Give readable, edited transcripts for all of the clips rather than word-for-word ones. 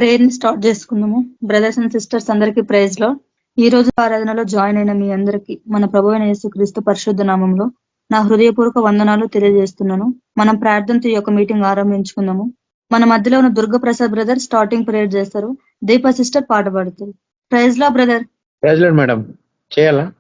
Prayer ని start చేసుకుందాము. Brothers and sisters అందరికీ ప్రైజ్ లో ఈ రోజు ఆరాధనలో జాయిన్ అయిన మీ అందరికీ మన ప్రభువైన యేసుక్రీస్తు పరిశుద్ధ నామంలో నా హృదయపూర్వక వందనాలు తెలియజేస్తున్నాను. మనం ప్రార్థనతో ఈ యొక్క మీటింగ్ ఆరంభించుకుందాము. మన మధ్యలో ఉన్న Durga Prasad brother starting prayer చేస్తారు. దీప సిస్టర్ పాట పాడుతుంది. ప్రైజ్ లో బ్రదర్. Praise lord madam. చేయాలా?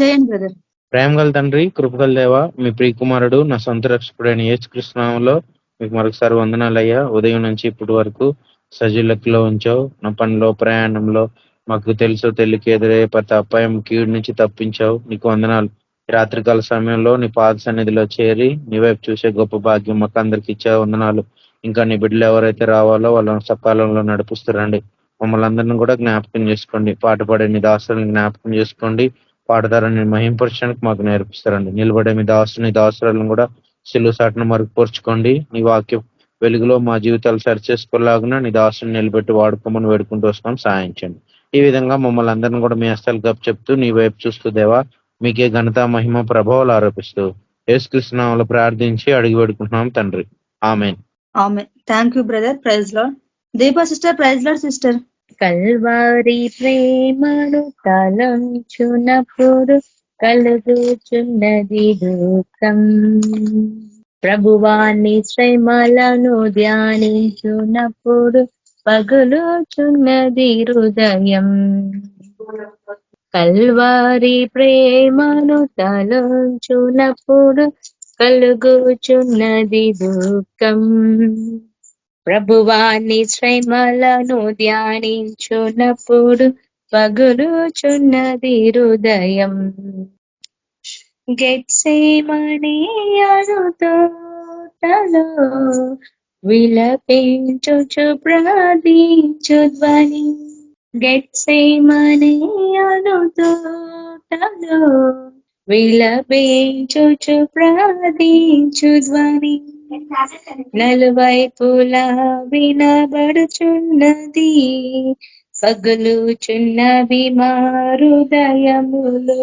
చేయండి బ్రదర్. ప్రేమ గల తండ్రి, కృపగల దేవ, మీ ప్రియకుమారుడు నా సొంత రక్షకుడైన యేసుక్రీస్తు నామములో మీకు మరొకసారి వందనాలయ్యా. ఉదయం నుంచి ఇప్పటి వరకు సజీలకులో ఉంచావు. నా పనిలో ప్రయాణంలో మాకు తెలుసో తెలియక ఎదురయ్యే ప్రతి అపాయం కీడు నుంచి తప్పించావు. నీకు వందనాలు. రాత్రికాల సమయంలో నీ పాద సన్నిధిలో చేరి నీ వైపు చూసే గొప్ప భాగ్యం మాకు అందరికి ఇచ్చావు. వందనాలు. ఇంకా నీ బిడ్డలు ఎవరైతే రావాలో వాళ్ళని సకాలంలో నడిపిస్తారండి. మమ్మల్ని అందరినీ కూడా జ్ఞాపకం చేసుకోండి. పాట పాడే నీ దాసులను జ్ఞాపకం చేసుకోండి. పాడతారని మహింపరచడానికి మాకు నేర్పిస్తారండి. నిలబడే మీ దాసుని దాసురాలను కూడా సిలువ సాటును మరుగుపరుచుకోండి. నీ వాక్యం వెలుగులో మా జీవితాలు సరిచేసుకోలాగున నీ దాసుని నిలబెట్టి వాడుకోమని వేడుకుంటూ వస్తున్నాం. సాయించండి. ఈ విధంగా మమ్మల్ని అందరినీ కూడా మీ హస్తాలు గప్ చెప్తూ నీ వైపు చూస్తూ దేవా మీకే ఘనత మహిమ ప్రభావాలు ఆరోపిస్తూ యేసుక్రీస్తు నామములో ప్రార్థించి అడిగి వేడుకుంటున్నాం తండ్రి. Amen. Amen. Thank you brother. Praise Lord Deepa sister. Praise Lord sister. Calvary ప్రేమను తలంచునప్పుడు కలుగుచున్నది దుఃఖం. ప్రభువాని శ్రమలను ధ్యానించునప్పుడు పగులుచున్నది హృదయం. కల్వారి ప్రేమను తలంచునప్పుడు కలుగుచున్నది దుఃఖం. ప్రభువాని శ్రమలను ధ్యానించునప్పుడు పగులుచున్నది హృదయం. గెత్సేమనీ అను తోటలో విలపించుచు ప్రార్థించు ధ్వని. గెత్సేమనీ అను తోటలో విలపించుచు ప్రార్థించు ధ్వని. నలువైపులా వినబడుచున్నది పగులుచున్నవి మా హృదయములు.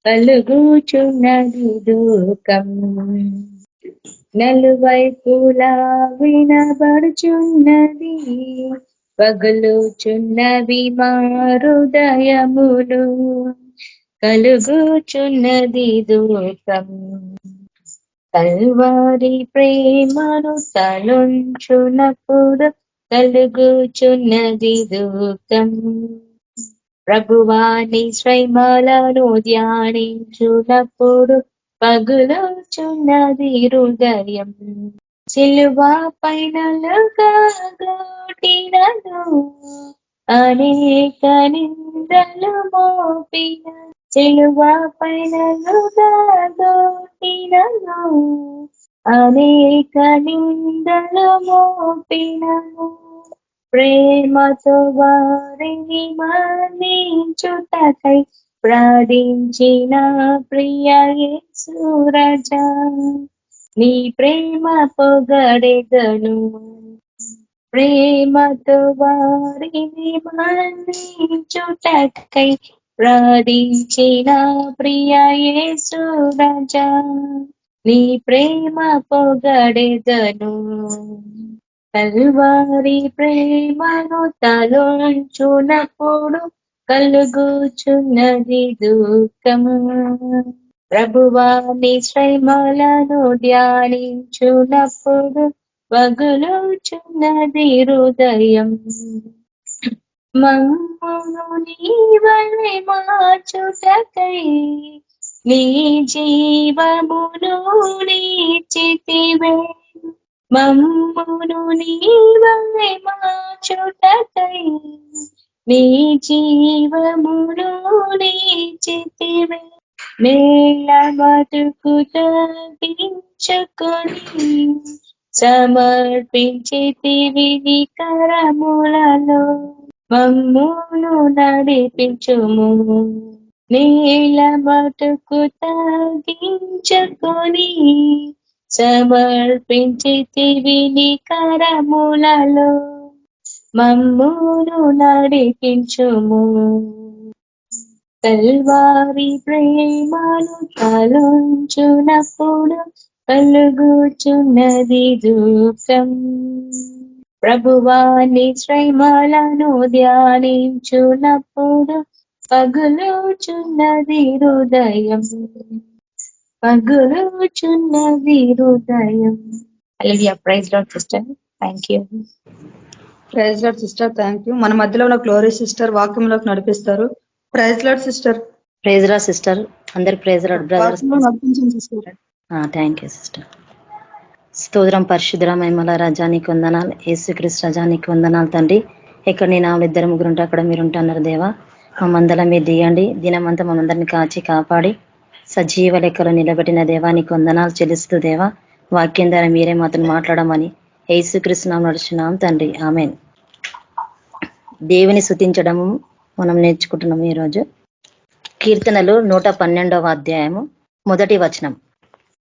కలుగుచున్నది దుఃఖం. నలువైపులా వినబడుచున్నది పగులుచున్నవి మా హృదయములు. కలుగుచున్నది దుఃఖం. కల్వారి ప్రేమను తలంచునప్పుడు కలుగుచున్నది దుఃఖం. ప్రభువాని శ్రమలను ధ్యానించునప్పుడు పగులుచున్నది హృదయం. సిలువ పైనలుగా గోటినను అనేక నిందలు మోపిన. సిలువ పైనలుగా గోటినను అనేక నిందలు మోపినను. ప్రేమతో వారిని మన్నించుటకై ప్రార్థించిన ప్రియ యేసు రాజా, నీ ప్రేమ పొగడెదను. ప్రేమతో వారిని మన్నించుటకై ప్రార్థించిన ప్రియ యేసు రాజా, నీ ప్రేమ పొగడెదను. కల్వారి ప్రేమను తలంచునప్పుడు కలుగుచున్నది దుఃఖం. ప్రభువాని శ్రమలను ధ్యానించునప్పుడు పగులుచున్నది హృదయం. మమ్మును నీవలె మార్చుటకై నీ జీవమును నీచితివే. మమ్మును నీవలె మార్చుటకై నీ జీవమును నీచితివే. నేల బతుకు తగ్గించుకొని సమర్పించితివి నీ కరములలో. మమ్మును నడిపించుము. నేల బతుకు తగ్గించుకొని సమర్పించితివి నీ కరములలో. మమ్మును నడిపించుము. కల్వారి ప్రేమను తలంచునప్పుడు కలుగుచున్నది దుఃఖం. ప్రభువాని శ్రమలను ధ్యానించునప్పుడు పగులుచున్నది హృదయం, పగులుచున్నది హృదయం. Hallelujah. Praise Lord sister. Thank you. Praise Lord sister, thank you. మన మధ్యలో ఉన్న గ్లోరీ సిస్టర్ వాక్యంలోకి నడిపిస్తారు. Praise Lord sister. Praise Lord sister, అందరికి ప్రైజ్ రాడ్ బ్రదర్స్. వాక్యంలో నడిపించండి సిస్టర్. Thank you sister. స్తోత్రం పరిశుద్ధ మహిమల రాజానికి వందనాలు, యేసుక్రీస్తు రాజానికి వందనాలు తండ్రి. ఎక్కడ నీ నామలు 2, 3 ఉంటే అక్కడ మీరు ఉంటున్నారు దేవా. మా మందల మీరు దియండి, దినమంతా మనందరినీ కాచి కాపాడి సజీవ లెక్కలో నిలబెట్టిన దేవానికి వందనాలు చెల్లిస్తూ దేవా, వాక్యం ద్వారా మీరే మాత్రం మాట్లాడమని యేసుక్రీస్తు నామమున నడుచున్నాం తండ్రి, ఆమేన్. దేవుని స్తుతించడము మనం నేర్చుకుంటున్నాము ఈరోజు. కీర్తనలు 112వ అధ్యాయము 1వ వచనం.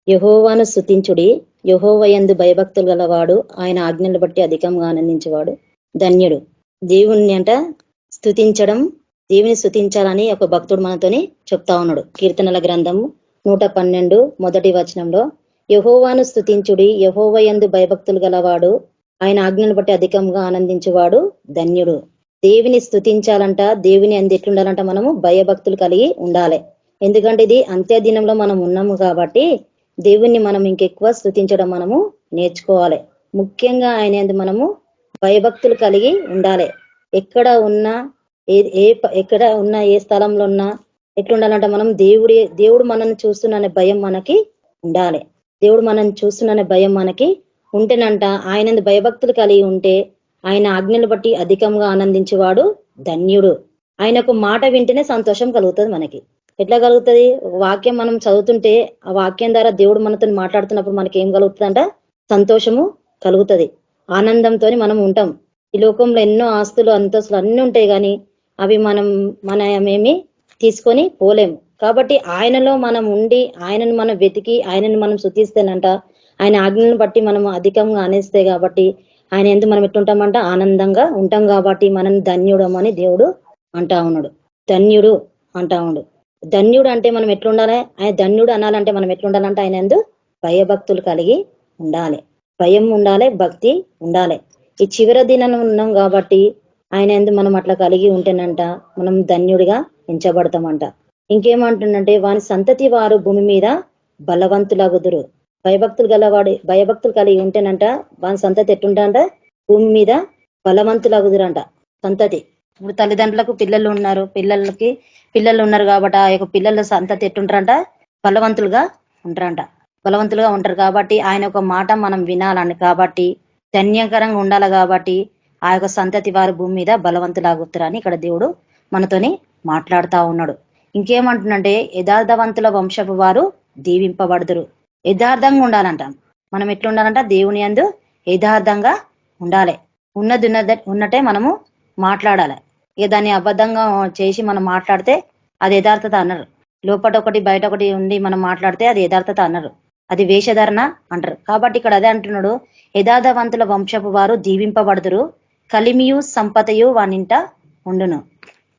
యెహోవాను స్తుతించుడి, యెహోవాయందు భయభక్తులు గలవాడు, ఆయన ఆజ్ఞలు బట్టి అధికంగా ఆనందించేవాడు ధన్యుడు. దేవుణ్ణి అంట స్తుతించడం, దేవుని స్తుతించాలని ఒక భక్తుడు మనతోని చెప్తా ఉన్నాడు. కీర్తనల గ్రంథము 112 1వ వచనంలో, యెహోవాను స్తుతించుడి, యెహోవాయందు భయభక్తులు గలవాడు, ఆయన ఆజ్ఞలు బట్టి అధికంగా ఆనందించేవాడు ధన్యుడు. దేవుని స్తుతించాలంట, దేవుని అందు ఎట్లుండాలంట, మనము భయభక్తులు కలిగి ఉండాలి. ఎందుకంటే ఇది అంత్య దినంలో మనం ఉన్నాము కాబట్టి దేవుణ్ణి మనం ఇంకెక్కువ స్తుతించడం మనము నేర్చుకోవాలి. ముఖ్యంగా ఆయన యందు మనము భయభక్తులు కలిగి ఉండాలి. ఎక్కడ ఉన్నా ఎక్కడ ఉన్నా, ఏ స్థలంలో ఉన్నా ఎట్లుండాలంటే మనం దేవుడు మనల్ని చూస్తున్న భయం మనకి ఉండాలి. దేవుడు మనల్ని చూస్తున్న భయం మనకి ఉంటేనంట, ఆయన భయభక్తులు కలిగి ఉంటే ఆయన ఆజ్ఞలు బట్టి అధికంగా ఆనందించేవాడు ధన్యుడు. ఆయనకు మాట వింటేనే సంతోషం కలుగుతుంది మనకి. ఎట్లా కలుగుతుంది? వాక్యం మనం చదువుతుంటే ఆ వాక్యం ద్వారా దేవుడు మనతో మాట్లాడుతున్నప్పుడు మనకి ఏం కలుగుతుందంట? సంతోషము కలుగుతుంది, ఆనందంతో మనం ఉంటాం. ఈ లోకంలో ఎన్నో ఆస్తులు అంతస్తులు అన్నీ ఉంటాయి, కానీ అవి మనమేమి తీసుకొని పోలేము. కాబట్టి ఆయనలో మనం ఉండి ఆయనను మనం వెతికి ఆయనను మనం స్తుతిస్తేనంట, ఆయన ఆజ్ఞలను బట్టి మనం అధికంగా ఆనేస్తే కాబట్టి ఆయన ఎందుకు మనం ఎట్లుంటామంట? ఆనందంగా ఉంటాం. కాబట్టి మనం ధన్యుడమని దేవుడు అంటా ఉన్నాడు. ధన్యుడు అంటా ఉన్నాడు. ధన్యుడు అంటే మనం ఎట్లుండాలి? ఆయన ధన్యుడు అనాలంటే మనం ఎట్లుండాలంటే ఆయన ఎందు భయభక్తులు కలిగి ఉండాలి, భయం ఉండాలి, భక్తి ఉండాలి. ఈ చివరి దినం ఉన్నాం కాబట్టి ఆయన ఎందు మనం అట్లా కలిగి ఉంటేనంట మనం ధన్యుడిగా ఎంచబడతామంట. ఇంకేమంటుండంటే, వాని సంతతి వారు భూమి మీద బలవంతులగుదురు. భయభక్తులు కలిగి ఉంటేనంట వాని సంతతి ఎట్టుంటంట? భూమి మీద బలవంతులగుదురంట. సంతతి ఇప్పుడు తల్లిదండ్రులకు పిల్లలు ఉన్నారు కాబట్టి ఆ యొక్క పిల్లల సంతతి ఎట్టుంటారంట? బలవంతులుగా ఉంటారు. కాబట్టి ఆయన ఒక మాట మనం వినాలని, కాబట్టి ధన్యకరంగా ఉండాలి. కాబట్టి ఆ యొక్క సంతతి వారు భూమి మీద బలవంతులాగుతారని ఇక్కడ దేవుడు మనతోని మాట్లాడుతా ఉన్నాడు. ఇంకేమంటుందంటే, యథార్థవంతుల వంశపు వారు దీవింపబడుదురు. యథార్థంగా ఉండాలంట. మనం ఎట్లుండాలంట? దేవుని యందు యథార్థంగా ఉండాలి. ఉన్నట్టే మనము మాట్లాడాలి. ఇక దాన్ని అబద్ధంగా చేసి మనం మాట్లాడితే అది యథార్థత అన్నారు. లోపట ఒకటి బయట ఒకటి ఉండి మనం మాట్లాడితే అది యథార్థత అన్నారు, అది వేషధారణ అంటారు. కాబట్టి ఇక్కడ అదే అంటున్నాడు, యథార్థవంతుల వంశపు వారు దీవింపబడుదురు, కలిమియు సంపదయు వానింట ఉండును.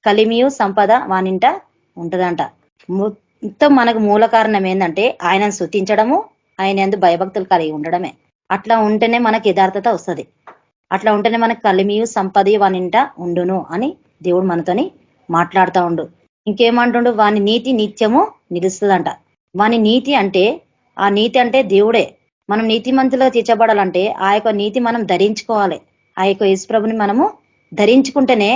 కలిమియు సంపద వానింట ఉంటదంట. మొత్తం మనకు మూల కారణం ఏంటంటే ఆయనను స్తుతించడము, ఆయన యందు భయభక్తులు కలిగి ఉండడమే. అట్లా ఉంటేనే మనకి యథార్థత వస్తుంది. అట్లా ఉంటేనే మనకు కలిమియు సంపద వానింట ఉండును అని దేవుడు మనతోని మాట్లాడుతూ ఉండు. ఇంకేమంటుండు? వాని నీతి నిత్యము నిలుస్తుందంట. వాని నీతి అంటే, ఆ నీతి అంటే దేవుడే. మనం నీతిమంతులుగా తీర్చబడాలంటే ఆ యొక్క నీతి మనం ధరించుకోవాలి. ఆ యొక్క యేసుప్రభుని మనము ధరించుకుంటేనే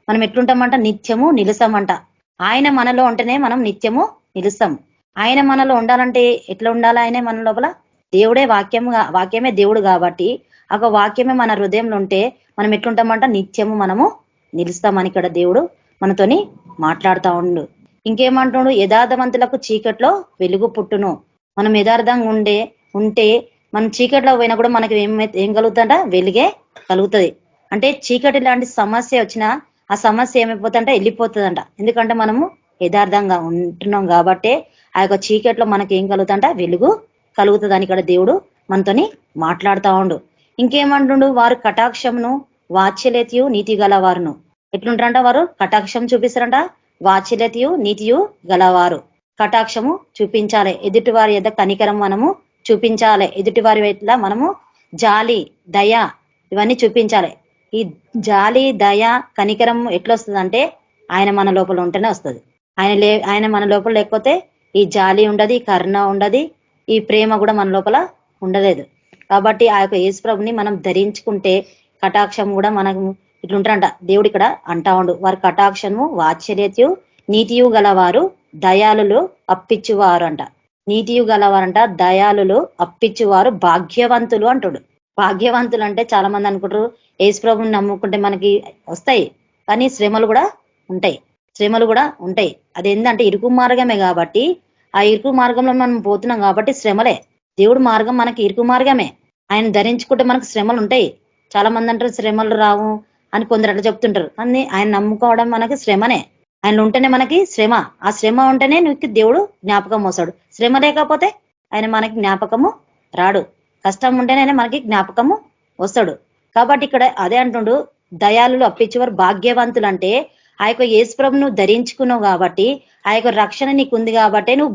మనం ఎట్లుంటామంట? నిత్యము నిలుస్తామంట. ఆయన మనలో ఉంటేనే మనం నిత్యము నిలుస్తాం. ఆయన మనలో ఉండాలంటే ఎట్లా ఉండాలి? ఆయనే మన లోపల దేవుడే, వాక్యమే దేవుడు కాబట్టి ఆ వాక్యమే మన హృదయంలో ఉంటే మనం ఎట్లుంటామంట? నిత్యము మనము నిలుస్తామని ఇక్కడ దేవుడు మనతోని మాట్లాడుతూ ఉండు. ఇంకేమంటుండు? యథార్థవంతులకు చీకట్లో వెలుగు పుట్టును. మనం యథార్థంగా ఉంటే మనం చీకట్లో పోయినా కూడా మనకి ఏం కలుగుతుందంట? వెలుగే కలుగుతుంది. అంటే చీకటి లాంటి సమస్య వచ్చినా ఆ సమస్య ఏమైపోతుందంట? వెళ్ళిపోతుందంట. ఎందుకంటే మనము యథార్థంగా ఉంటున్నాం కాబట్టి ఆ యొక్క చీకట్లో మనకి ఏం కలుగుతుందంట? వెలుగు కలుగుతుందని ఇక్కడ దేవుడు మనతోని మాట్లాడుతూ ఉండు. ఇంకేమంటుండు? వారు కటాక్షమును వాత్సల్యతయు నీతి గలవారును. ఎట్లుంటారంట? వారు కటాక్షం చూపిస్తారంట, వాత్సల్యతయు నీతియు గలవారు. కటాక్షము చూపించాలి, ఎదుటి వారి యొక్క కనికరం మనము చూపించాలి. ఎదుటి వారి ఎట్లా మనము జాలి, దయ, ఇవన్నీ చూపించాలి. ఈ జాలి, దయ, కనికరం ఎట్లా వస్తుంది అంటే ఆయన మన లోపల ఉంటేనే వస్తుంది. ఆయన మన లోపల లేకపోతే ఈ జాలి ఉండదు, ఈ కరుణ ఉండదు, ఈ ప్రేమ కూడా మన లోపల ఉండలేదు. కాబట్టి ఆ యొక్క యేసు ప్రభుని మనం ధరించుకుంటే కటాక్షం కూడా మనకు ఇట్లుంటారంట. దేవుడు ఇక్కడ అంటా ఉండు, వారి కటాక్షము వాత్సల్యతయు నీతియు గలవారు దయాలులు అప్పిచ్చువారు అంట. నీతియు గలవారంట, దయాలులు అప్పిచ్చువారు భాగ్యవంతులు అంటాడు. భాగ్యవంతులు అంటే చాలా మంది అనుకుంటారు యేసు ప్రభుని నమ్ముకుంటే మనకి వస్తాయి, కానీ శ్రమలు కూడా ఉంటాయి. అది ఏంటంటే ఇరుకు మార్గమే కాబట్టి ఆ ఇరుకు మార్గంలో మనం పోతున్నాం కాబట్టి శ్రమలే. దేవుడు మార్గం మనకి ఇరుకు మార్గమే. ఆయన ధరించుకుంటే మనకు శ్రమలు ఉంటాయి. చాలా మంది అంటారు శ్రమలు రావు అని కొందరు అట్లా చెప్తుంటారు. అన్ని ఆయన నమ్ముకోవడం మనకి శ్రమనే. ఆయన ఉంటేనే మనకి శ్రమ. ఆ శ్రమ ఉంటేనే నీకు దేవుడు జ్ఞాపకం వస్తాడు. శ్రమ లేకపోతే ఆయన మనకి జ్ఞాపకము రాడు. కష్టం ఉంటేనే మనకి జ్ఞాపకము వస్తాడు. కాబట్టి ఇక్కడ అదే అంటుండు, దయాలులు అప్పించేవారు భాగ్యవంతులు అంటే ఆ యొక్క యేసు ప్రభువు నువ్వు ధరించుకున్నావు కాబట్టి ఆ యొక్క రక్షణ నీకు ఉంది కాబట్టి నువ్వు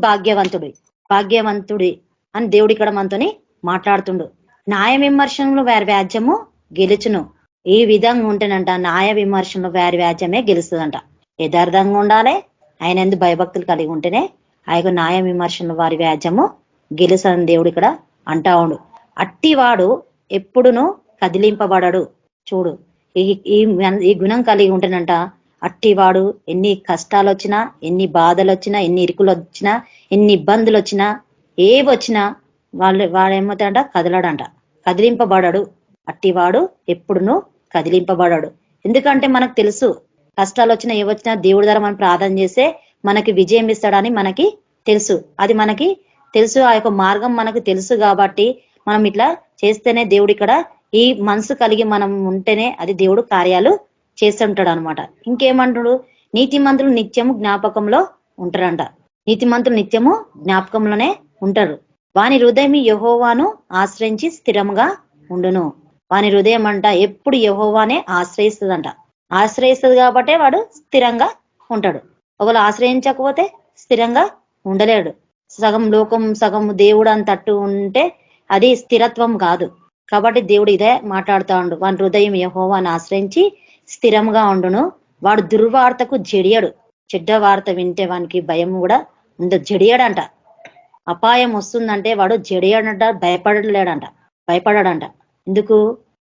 భాగ్యవంతుడి అని దేవుడు ఇక్కడ మనతోని మాట్లాడుతుండు. న్యాయ విమర్శనంలో వారి వ్యాజ్యము గెలుచును. ఈ విధంగా ఉంటేనంట న్యాయ విమర్శనంలో వారి వ్యాజ్యమే గెలుస్తుందంట. యథార్థంగా ఉండాలి, ఆయన ఎందుకు భయభక్తులు కలిగి ఉంటేనే ఆ యొక్క న్యాయ విమర్శనంలో వారి వ్యాజ్యము గెలుస్తుందని దేవుడు ఇక్కడ అంటా ఉండు. అట్టివాడు ఎప్పుడును కదిలింపబడడు. చూడు, ఈ గుణం కలిగి ఉంటేనంట అట్టివాడు ఎన్ని కష్టాలు వచ్చినా, ఎన్ని బాధలు వచ్చినా, ఎన్ని ఇరుకులు వచ్చినా, ఎన్ని ఇబ్బందులు వచ్చినా, ఏవి వచ్చినా వాడేమవుతాడంట కదలడంట, కదిలింపబడడు. అట్టివాడు ఎప్పుడును కదిలింపబడడు. ఎందుకంటే మనకు తెలుసు కష్టాలు వచ్చినా ఏవచ్చినా దేవుడి ద్వారా మనం ప్రార్థన చేస్తే మనకి విజయం ఇస్తాడని మనకి తెలుసు. అది మనకి తెలుసు, ఆ యొక్క మార్గం మనకు తెలుసు కాబట్టి మనం ఇట్లా చేస్తేనే దేవుడు ఇక్కడ ఈ మనసు కలిగి మనం ఉంటేనే అది దేవుడు కార్యాలు చేస్తుంటాడు అనమాట. ఇంకేమంటాడు, నీతిమంతులు నిత్యము జ్ఞాపకంలో ఉంటారంట. నీతిమంతులు నిత్యము జ్ఞాపకంలోనే ఉంటారు. వాని హృదయం యెహోవాను ఆశ్రయించి స్థిరంగా ఉండును. వాని హృదయం అంట ఎప్పుడు యెహోవానే ఆశ్రయిస్తుందంట. ఆశ్రయిస్తుంది కాబట్టే వాడు స్థిరంగా ఉంటాడు. ఒకవేళ ఆశ్రయించకపోతే స్థిరంగా ఉండలేడు. సగం లోకం సగం దేవుడు అని తట్టు ఉంటే అది స్థిరత్వం కాదు. కాబట్టి దేవుడు ఇదే మాట్లాడుతూ ఉండు, వాని హృదయం యెహోవాను ఆశ్రయించి స్థిరంగా ఉండును. వాడు దుర్వార్తకు జడియడు. చెడ్డ వార్త వింటే వానికి భయం కూడా ఉండదు. జడియడంట. అపాయం వస్తుందంటే వాడు జడియడంట, భయపడడంట. ఎందుకు?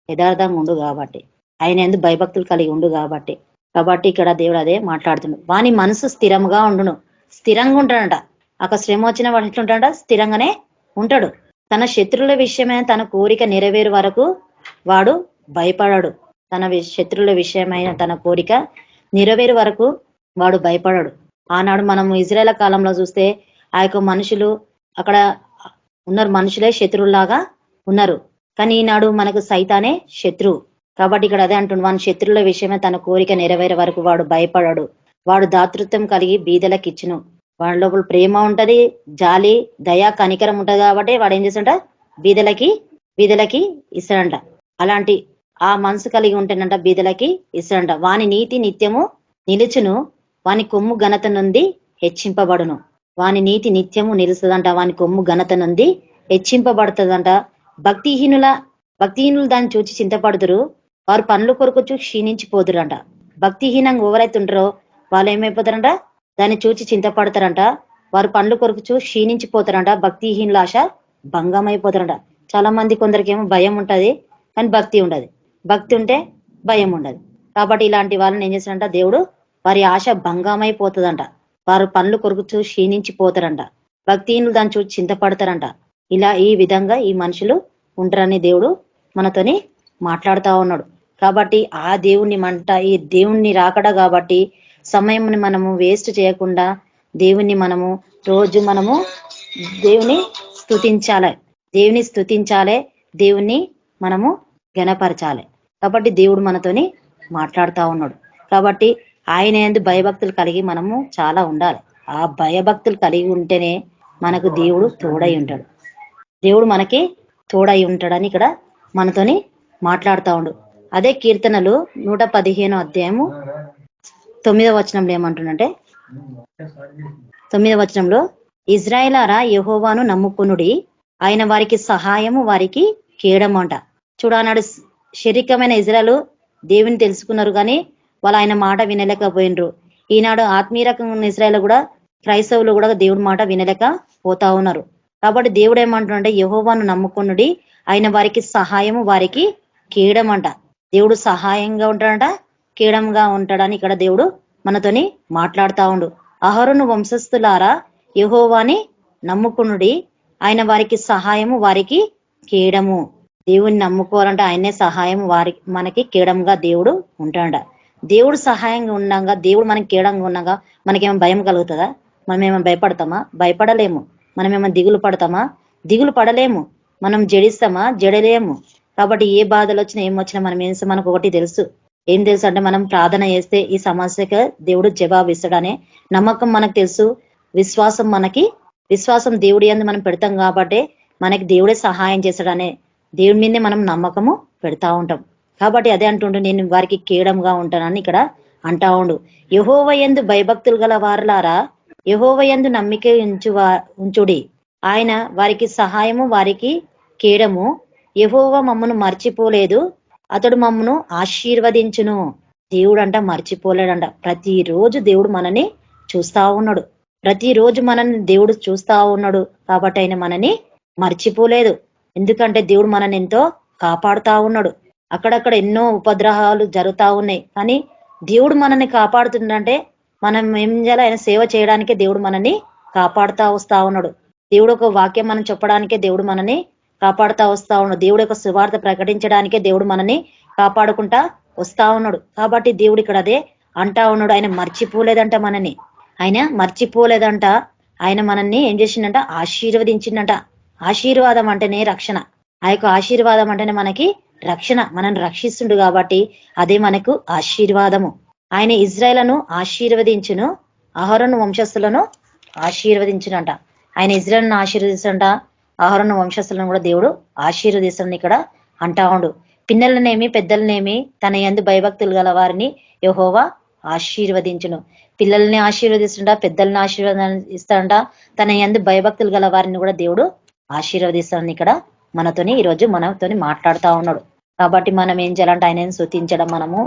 యథార్థంగా ఉండు కాబట్టి, ఆయన ఎందుకు భయభక్తులు కలిగి ఉండు కాబట్టి. ఇక్కడ దేవుడు అదే మాట్లాడుతుండు. వాని మనసు స్థిరంగా ఉండును. స్థిరంగా ఉంటాడంట. అక్కడ శ్రమ వచ్చిన వాడు ఎట్లుంటాడంట, స్థిరంగానే ఉంటాడు. తన శత్రువుల విషయమైన తన కోరిక నెరవేరు వరకు వాడు భయపడడు. తన శత్రువుల విషయమైన తన కోరిక నెరవేరు వరకు వాడు భయపడడు. ఆనాడు మనం ఇజ్రాయేల్ కాలంలో చూస్తే ఆ యొక్క మనుషులు అక్కడ ఉన్నారు, మనుషులే శత్రువులాగా ఉన్నారు. కానీ ఈనాడు మనకు సైతానే శత్రువు. కాబట్టి ఇక్కడ అదే అంటుండు, వాని శత్రువుల విషయమే తన కోరిక నెరవేరే వరకు వాడు భయపడడు. వాడు దాతృత్వం కలిగి బీదలకు ఇచ్చును. వాడి లోపల ప్రేమ ఉంటది, జాలి, దయా, కనికరం ఉంటది కాబట్టి వాడు ఏం చేస్తుంట, బీదలకి ఇస్తాడంట. అలాంటి ఆ మనసు కలిగి ఉంటేనంట బీదలకి ఇస్తాడంట. వాని నీతి నిత్యము నిలుచును. వాని కొమ్ము ఘనత నుండి హెచ్చింపబడును. వాని నీతి నిత్యము నిలుస్తుందంట. వాని కొమ్ము ఘనత నుండి హెచ్చింపబడుతుందంట. భక్తిహీనులు దాన్ని చూచి చింతపడుతురు. వారు పనులు కొరకు క్షీణించిపోదురంట. భక్తిహీనంగా ఎవరైతే ఉంటారో వాళ్ళు ఏమైపోతారంట, దాన్ని చూచి చింతపడతారంట. వారు పనులు కొరకు క్షీణించిపోతారంట. భక్తిహీనుల ఆశ భంగం అయిపోతారంట. చాలా మంది కొందరికి ఏమో భయం ఉంటది కానీ భక్తి ఉండదు, భక్తి ఉంటే భయం ఉండదు. కాబట్టి ఇలాంటి వాళ్ళని ఏం చేస్తారంట, దేవుడు వారి ఆశ భంగమైపోతుందంట. వారు పనులు కొరకు క్షీణించిపోతారంట. భక్తిహీనులు దాన్ని చూసి చింతపడతారంట. ఇలా ఈ విధంగా ఈ మనుషులు ఉంటారని దేవుడు మనతోని మాట్లాడుతూ ఉన్నాడు. కాబట్టి ఆ దేవుణ్ణి ఈ దేవుణ్ణి రాకడా కాబట్టి సమయంని మనము వేస్ట్ చేయకుండా దేవుణ్ణి మనము రోజు దేవుని స్తుతించాలి, దేవుణ్ణి మనము ఘనపరచాలి. కాబట్టి దేవుడు మనతోని మాట్లాడుతూ ఉన్నాడు. కాబట్టి ఆయన యందు భయభక్తులు కలిగి మనము చాలా ఉండాలి. ఆ భయభక్తులు కలిగి ఉంటేనే మనకు దేవుడు తోడై ఉంటాడు. దేవుడు మనకి తోడై ఉంటాడని ఇక్కడ మనతోని మాట్లాడుతూ ఉండు. అదే కీర్తనలు 115 అధ్యాయము 9వ వచనంలో ఏమంటుందంటే, 9వ వచనంలో, ఇజ్రాయేలారా యెహోవాను నమ్ముకునుడి, ఆయన వారికి సహాయము వారికి కేడమంట. చూడన్నాడు, శారీరకమైన ఇజ్రాయలు దేవుని తెలుసుకున్నారు కానీ వాళ్ళు ఆయన మాట వినలేకపోయినరు. ఈనాడు ఆత్మీయ రకమైన ఇజ్రాయలు కూడా క్రైస్తవులు కూడా దేవుడి మాట వినలేక పోతా ఉన్నారు. కాబట్టి దేవుడు ఏమంటున్నాడంటే యెహోవాను నమ్ముకునుడి, ఆయన వారికి సహాయము వారికి కీడమంట. దేవుడు సహాయంగా ఉంటాడంట, కీడంగా ఉంటాడని ఇక్కడ దేవుడు మనతోని మాట్లాడుతా ఉండు. అహరోను వంశస్థులారా యెహోవాని నమ్ముకునుడి, ఆయన వారికి సహాయము వారికి కీడము. దేవుని నమ్ముకోవాలంటే ఆయనే సహాయం మనకి కీడంగా దేవుడు ఉంటాడ. దేవుడు సహాయంగా ఉన్నాగా, దేవుడు మనకి కీడంగా ఉన్నాగా మనకేమో భయం కలుగుతుందా? మనమేమో భయపడతామా? భయపడలేము. మనమేమో దిగులు పడతామా? దిగులు పడలేము. మనం జడిస్తామా? జడలేము. కాబట్టి ఏ బాధలు వచ్చినా ఏమొచ్చినా మనం మనకు ఒకటి తెలుసు. ఏం తెలుసు అంటే మనం ప్రార్థన చేస్తే ఈ సమస్యకు దేవుడు జవాబు ఇస్తాడనే నమ్మకం మనకు తెలుసు. విశ్వాసం దేవుడి యందు మనం పెడతాం కాబట్టి మనకి దేవుడే సహాయం చేస్తాడనే దేవుడి మీదే మనం నమ్మకము పెడతా ఉంటాం. కాబట్టి అదే అంటుండు, నేను వారికి కీడంగా ఉంటానని ఇక్కడ అంటా ఉండు. యెహోవా యందు భయభక్తులు గల వారులారా యెహోవా యందు నమ్మిక ఉంచుడి, ఆయన వారికి సహాయము వారికి కీడము. యెహోవా మమ్మను మర్చిపోలేదు, అతడు మమ్మను ఆశీర్వదించును. దేవుడు అంట మర్చిపోలేడంట. ప్రతిరోజు దేవుడు మనని చూస్తా ఉన్నాడు. ప్రతిరోజు మనల్ని దేవుడు చూస్తా ఉన్నాడు. కాబట్టి ఆయన మనని మర్చిపోలేదు. ఎందుకంటే దేవుడు మనని ఎంతో కాపాడుతా ఉన్నాడు. అక్కడక్కడ ఎన్నో ఉపద్రవాలు జరుగుతా ఉన్నాయి, కానీ దేవుడు మనల్ని కాపాడుతుందంటే మనం ఏం చేయాలి? ఆయన సేవ చేయడానికే దేవుడు మనల్ని కాపాడుతా వస్తా ఉన్నాడు. దేవుడు ఒక వాక్యం మనం చెప్పడానికే దేవుడు మనని కాపాడుతా వస్తా ఉన్నాడు. దేవుడు యొక్క సువార్త ప్రకటించడానికే దేవుడు మనని కాపాడుకుంటా వస్తా ఉన్నాడు. కాబట్టి దేవుడు ఇక్కడ అదే అంటా ఉన్నాడు, ఆయన మర్చిపోలేదంట మనని. ఆయన మర్చిపోలేదంట. ఆయన మనల్ని ఏం చేసిండంట? ఆశీర్వదించిండంట. ఆశీర్వాదం అంటేనే రక్షణ. ఆ యొక్క ఆశీర్వాదం అంటేనే మనకి రక్షణ. మనల్ని రక్షిస్తుండు కాబట్టి అదే మనకు ఆశీర్వాదము. ఆయన ఇజ్రాయేలును ఆశీర్వదించును, అహరోను వంశస్థులను ఆశీర్వదించునంట. ఆయన ఇజ్రాయేలును ఆశీర్వదించంట, అహరోను వంశస్థులను కూడా దేవుడు ఆశీర్వదిస్తాడని ఇక్కడ అంటా ఉండు. పిన్నలనేమి పెద్దలనేమి తన యందు భయభక్తులు గల వారిని యెహోవా ఆశీర్వదించును. పిల్లల్ని ఆశీర్వదిస్తుంట, పెద్దల్ని ఆశీర్వదిస్తాడంట, తన యందు భయభక్తులు గల వారిని కూడా దేవుడు ఆశీర్వదిస్తాడని ఇక్కడ మనతోని ఈరోజు మనతోని మాట్లాడుతా ఉన్నాడు. కాబట్టి మనం ఏం చేయాలంటే ఆయనని స్తుతించడం మనము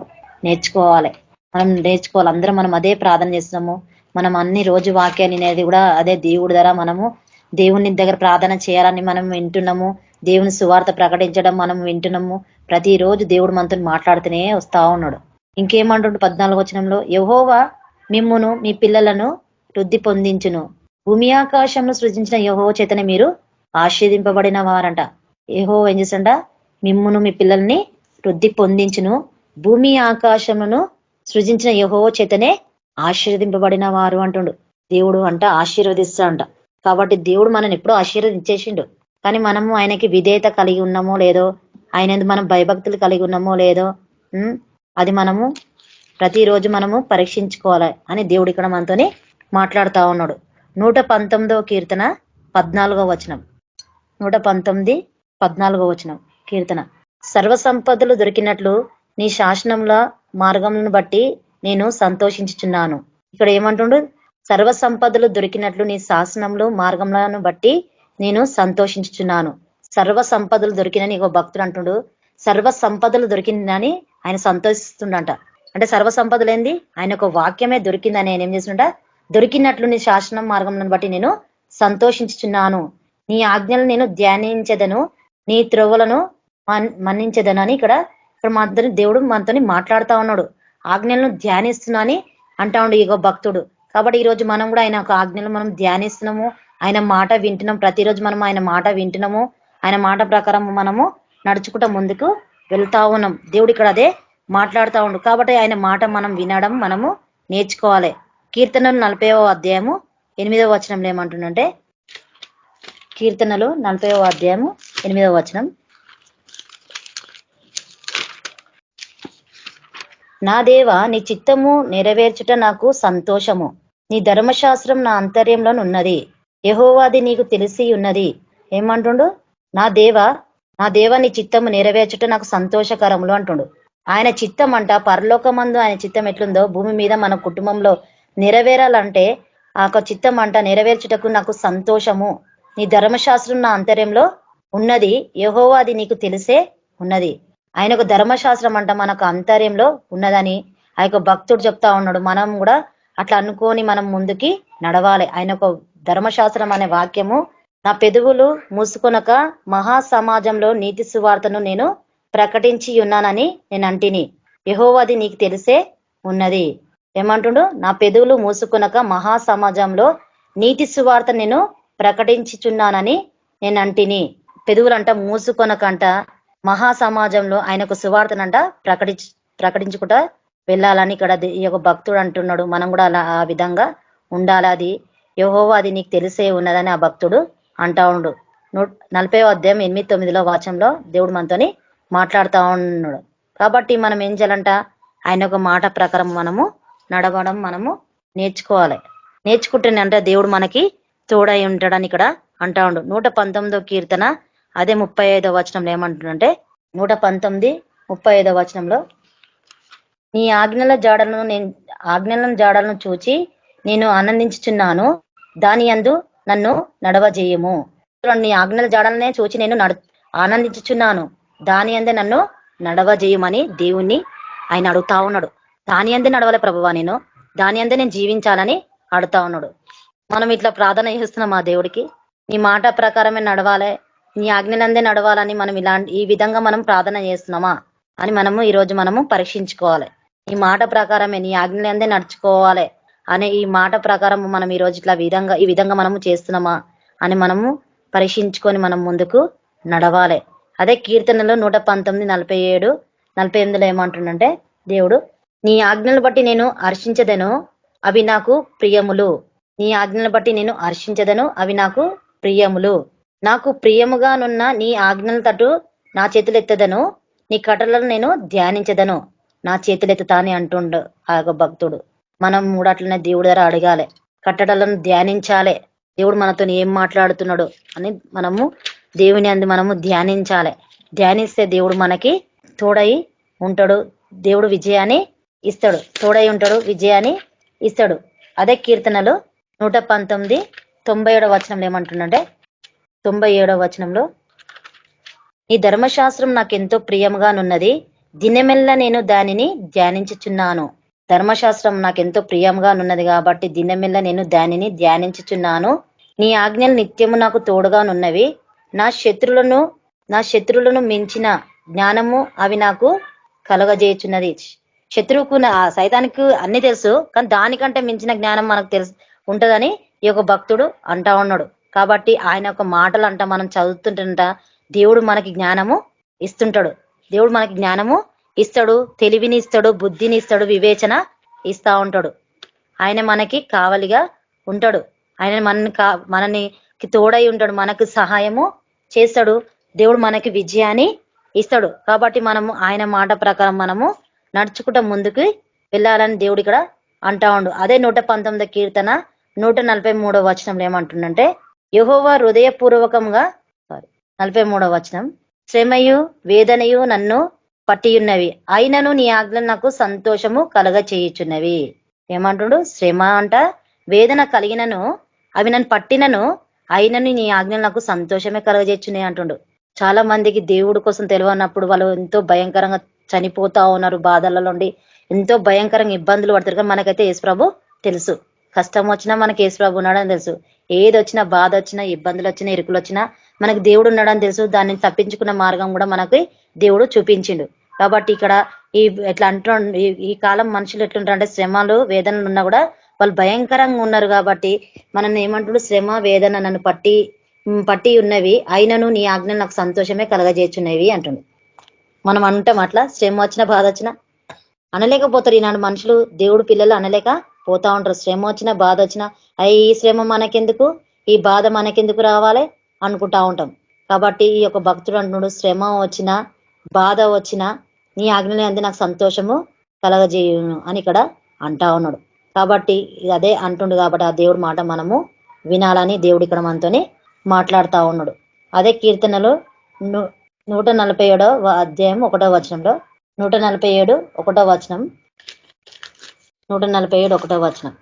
నేర్చుకోవాలి. అందరం మనం అదే ప్రార్థన చేస్తున్నాము. మనం అన్ని రోజు వాక్యాన్ని అనేది కూడా అదే దేవుడి ద్వారా మనము దేవుని దగ్గర ప్రార్థన చేయాలని మనం వింటున్నాము. దేవుని సువార్త ప్రకటించడం మనం వింటున్నాము. ప్రతిరోజు దేవుడు మనతో మాట్లాడుతూనే వస్తా ఉన్నాడు. ఇంకేమంటుండు 14వ వచనంలో, యెహోవా మిమ్మును మీ పిల్లలను వృద్ధి పొందించును, భూమి ఆకాశంను సృజించిన యెహోవా చేతనే మీరు ఆశీర్వదింపబడిన వారంట. యెహోవా ఏం చేసంట? మిమ్మును మీ పిల్లల్ని వృద్ధి పొందించును, భూమి ఆకాశమును సృజించిన యెహోవా చేతనే ఆశీర్వదింపబడిన వారు అంటుండు. దేవుడు అంట ఆశీర్వదిస్తాడంట. కాబట్టి దేవుడు మనని ఎప్పుడో ఆశీర్వదించేసిండు. కానీ మనము ఆయనకి విధేయత కలిగి ఉన్నామో లేదో, ఆయన మనం భయభక్తులు కలిగి ఉన్నామో లేదో అది మనము ప్రతిరోజు మనము పరీక్షించుకోవాలి అని దేవుడు ఇక్కడ మనతోని మాట్లాడుతా ఉన్నాడు. 119వ కీర్తన 14వ వచనం. 119, 14వ వచనం కీర్తన. సర్వ సంపదలు దొరికినట్లు నీ శాసనముల మార్గములను బట్టి నేను సంతోషించుచున్నాను. ఇక్కడ ఏమంటుండు? సర్వ సంపదలు దొరికినట్లు నీ శాసనములు మార్గములను బట్టి నేను సంతోషించుచున్నాను. సర్వ సంపదలు దొరికినని ఒక భక్తుడు అంటుండు. సర్వ సంపదలు దొరికిందని ఆయన సంతోషిస్తుండంట. అంటే సర్వ సంపదలు ఏంది? ఆయన ఒక వాక్యమే దొరికిందని ఆయన ఏం చేస్తుంట? దొరికినట్లు నీ శాసనం మార్గములను బట్టి నేను సంతోషించుచున్నాను, నీ ఆజ్ఞలు నేను ధ్యానించదను, నీ త్రోవలను మన్నించదను అని ఇక్కడ దేవుడు మనతోని మాట్లాడుతా ఉన్నాడు. ఆజ్ఞలను ధ్యానిస్తున్నా అని అంటా ఉండు ఇగో భక్తుడు. కాబట్టి ఈరోజు మనం కూడా ఆయన ఒక ఆజ్ఞలు మనం ధ్యానిస్తున్నాము, ఆయన మాట వింటున్నాం. ప్రతిరోజు మనం ఆయన మాట వింటున్నాము, ఆయన మాట ప్రకారం మనము నడుచుకుంటా ముందుకు వెళ్తా ఉన్నాం. దేవుడు ఇక్కడ అదే మాట్లాడుతూ ఉండు. కాబట్టి ఆయన మాట మనం వినడం మనము నేర్చుకోవాలి. కీర్తనలు 40వ అధ్యాయము 8వ వచనంలో ఏమంటుండంటే, కీర్తనలు 40వ అధ్యాయము 8వ వచనం, నా దేవా నీ చిత్తము నెరవేర్చుట నాకు సంతోషము, నీ ధర్మశాస్త్రం నా అంతర్యంలో ఉన్నది, యెహోవాది నీకు తెలిసి ఉన్నది. ఏమంటుండు? నా దేవా నీ చిత్తము నెరవేర్చుట నాకు సంతోషకరములు అంటుండు. ఆయన చిత్తం అంట పరలోకమందు ఆయన చిత్తం ఎట్లుందో భూమి మీద మన కుటుంబంలో నెరవేరాలంటే ఆ చిత్తం అంట నెరవేర్చుటకు నాకు సంతోషము, నీ ధర్మశాస్త్రం నా అంతర్యంలో ఉన్నది, యెహోవాది నీకు తెలిసే ఉన్నది. ఆయన ఒక ధర్మశాస్త్రం అంట మనకు అంతర్యంలో ఉన్నదని ఆ యొక్క భక్తుడు చెప్తా ఉన్నాడు. మనం కూడా అట్లా అనుకొని మనం ముందుకి నడవాలి. ఆయన ఒక ధర్మశాస్త్రం అనే వాక్యము, నా పెదవులు మూసుకొనక మహా సమాజంలో నీతి సువార్తను నేను ప్రకటించి ఉన్నానని నేను అంటిని. యెహోవాది నీకు తెలిసే ఉన్నది. ఏమంటుండు? నా పెదవులు మూసుకొనక మహా సమాజంలో నీతి సువార్త నేను ప్రకటించుచున్నానని నేను అంటిని. పెదవులంట మూసుకొనకంట మహా సమాజంలో ఆయనకు సువార్తనంట ప్రకటించుకుంటా వెళ్ళాలని ఇక్కడ ఈ యొక్క భక్తుడు అంటున్నాడు. మనం కూడా అలా ఆ విధంగా ఉండాలి. అది యెహోవా అది నీకు తెలిసే ఉన్నదని ఆ భక్తుడు అంటా ఉండు. 40వ అధ్యాయం 8-9 వాక్యంలో దేవుడు మనతోని మాట్లాడుతూ ఉన్నాడు. కాబట్టి మనం ఏం చేయాలంట? ఆయన ఒక మాట ప్రకారం మనము నడవడం మనము నేర్చుకోవాలి. నేర్చుకుంటేనంటే దేవుడు మనకి తోడై ఉంటాడని ఇక్కడ అంటా ఉండు. 119వ కీర్తన అదే 35వ వచనంలో ఏమంటుందంటే 119:35 వచనంలో, నీ ఆజ్ఞలను జాడలను చూచి నేను ఆనందించుచున్నాను, దాని యందు నన్ను నడవజేయము. నీ ఆజ్ఞల జాడలనే చూచి నేను ఆనందించుచున్నాను, దాని అందే నన్ను నడవజేయమని దేవుణ్ణి ఆయన అడుగుతా ఉన్నాడు. దాని అందే నడవాలి ప్రభువా, నేను దాని అందే నేను జీవించాలని అడుగుతా ఉన్నాడు. మనం ఇట్లా ప్రార్థన చేస్తున్నాం ఆ దేవుడికి, నీ మాట ప్రకారమే నడవాలి, నీ ఆజ్ఞలందే నడవాలని మనం ఈ విధంగా మనం ప్రార్థన చేస్తున్నామా అని మనము ఈరోజు మనము పరీక్షించుకోవాలి. ఈ మాట ప్రకారమే నీ ఆజ్ఞలందే నడుచుకోవాలి అనే ఈ మాట ప్రకారం మనం ఈరోజు ఇట్లా ఈ విధంగా మనము చేస్తున్నామా అని మనము పరీక్షించుకొని మనం ముందుకు నడవాలి. అదే కీర్తనలో 119:47-48 ఏమంటుండంటే దేవుడు, నీ ఆజ్ఞలను బట్టి నేను హర్షించదను, అవి నాకు ప్రియములు. నీ ఆజ్ఞలను బట్టి నేను హర్షించదను, అవి నాకు ప్రియములు. నాకు ప్రియముగానున్న నీ ఆజ్ఞల తట్టు నా చేతులెత్తదను, నీ కట్టలను నేను ధ్యానించదను, నా చేతులెత్తుతా అని అంటుండు ఆ యొక్క భక్తుడు. మనం కూడా అట్లనే దేవుడి దగ్గర అడగాలి, కట్టడలను ధ్యానించాలి. దేవుడు మనతో ఏం మాట్లాడుతున్నాడు అని మనము దేవుని అందు మనము ధ్యానించాలి. ధ్యానిస్తే దేవుడు మనకి తోడై ఉంటాడు, దేవుడు విజయాన్ని ఇస్తాడు, తోడై ఉంటాడు, విజయాన్ని ఇస్తాడు. అదే కీర్తనలు 119:97 వచనంలో ఏమంటుండంటే 97వ వచనంలో, ఈ ధర్మశాస్త్రం నాకెంతో ప్రియముగానున్నది, దినమెల్లా నేను దానిని ధ్యానించుచున్నాను. ధర్మశాస్త్రం నాకెంతో ప్రియముగానున్నది కాబట్టి దినమెల్లా నేను దానిని ధ్యానించుచున్నాను. నీ ఆజ్ఞలు నిత్యము నాకు తోడుగానున్నవి, నా శత్రువులను మించిన జ్ఞానము అవి నాకు కలగజేయుచున్నది. శత్రువుకు సైతానికి అన్ని తెలుసు, కానీ దానికంటే మించిన జ్ఞానం మనకు తెలుసు ఉంటుందని ఈ యొక్క భక్తుడు అంటా ఉన్నాడు. కాబట్టి ఆయన యొక్క మాటలు అంట మనం చదువుతుంటంట దేవుడు మనకి జ్ఞానము ఇస్తుంటాడు. దేవుడు మనకి జ్ఞానము ఇస్తాడు, తెలివిని ఇస్తాడు, బుద్ధిని ఇస్తాడు, వివేచన ఇస్తా ఉంటాడు. ఆయన మనకి కావలిగా ఉంటాడు. ఆయన మనని తోడై ఉంటాడు, మనకు సహాయము చేస్తాడు, దేవుడు మనకి విజయాన్ని ఇస్తాడు. కాబట్టి మనము ఆయన మాట ప్రకారం మనము నడుచుకుంటా ముందుకు వెళ్ళాలని దేవుడు ఇక్కడ అంటా ఉండు. అదే 119వ కీర్తన 143వ వచనంలో ఏమంటుండంటే, యెహోవా హృదయపూర్వకంగా 43వ వచనం, శ్రమయు వేదనయు నన్ను పట్టియున్నవి, అయినను నీ ఆజ్ఞలు నాకు సంతోషము కలగ చేయుచున్నవి. ఏమంటుండు? శ్రమ అంట, వేదన కలిగినను, అవి నన్ను పట్టినను, అయినను నీ ఆజ్ఞలు నాకు సంతోషమే కలగజేయుచున్నాయి అంటుండు. చాలా మందికి దేవుడి కోసం తెలియనప్పుడు వాళ్ళు ఎంతో భయంకరంగా చనిపోతా ఉన్నారు, బాధలలో ఉండి ఎంతో భయంకరంగా ఇబ్బందులు పడతారు. కానీ మనకైతే యేసుప్రభు తెలుసు, కష్టం వచ్చినా మనకి యేసుప్రభు ఉన్నాడని తెలుసు, ఏది వచ్చినా బాధ వచ్చినా ఇబ్బందులు వచ్చినా ఇరుకులు వచ్చినా మనకి దేవుడు ఉన్నాడని తెలుసు. దాన్ని తప్పించుకున్న మార్గం కూడా మనకి దేవుడు చూపించిండు. కాబట్టి ఇక్కడ ఎట్లా ఈ కాలం మనుషులు ఎట్లుంటారంటే శ్రమలు వేదనలు ఉన్నా కూడా వాళ్ళు భయంకరంగా ఉన్నారు. కాబట్టి మనల్ని ఏమంటాడు? శ్రమ వేదన నన్ను పట్టి ఉన్నవి, అయినను నీ ఆజ్ఞలు నాకు సంతోషమే కలగజేస్తున్నవి అంటుండు. మనం అంటాం అట్లా, శ్రమ వచ్చినా బాధ వచ్చినా అనలేకపోతారు ఈనాడు మనుషులు, దేవుడు పిల్లలు అనలేక పోతా ఉంటారు. శ్రమ వచ్చినా బాధ వచ్చినా ఈ శ్రమ మనకెందుకు, ఈ బాధ మనకెందుకు రావాలి అనుకుంటా ఉంటాం. కాబట్టి ఈ యొక్క భక్తుడు అంటున్నాడు, శ్రమ వచ్చినా బాధ వచ్చినా నీ ఆజ్ఞలు అంది నాకు సంతోషము కలగజేయును అని ఇక్కడ అంటా ఉన్నాడు. కాబట్టి అదే అంటుండు. కాబట్టి ఆ దేవుడి మాట మనము వినాలని దేవుడు ఇక్కడ మనతోనే మాట్లాడుతా ఉన్నాడు. అదే కీర్తనలో 147వ అధ్యాయం 1వ వచనంలో 147 1వ వచనం 147 1వ వచనం,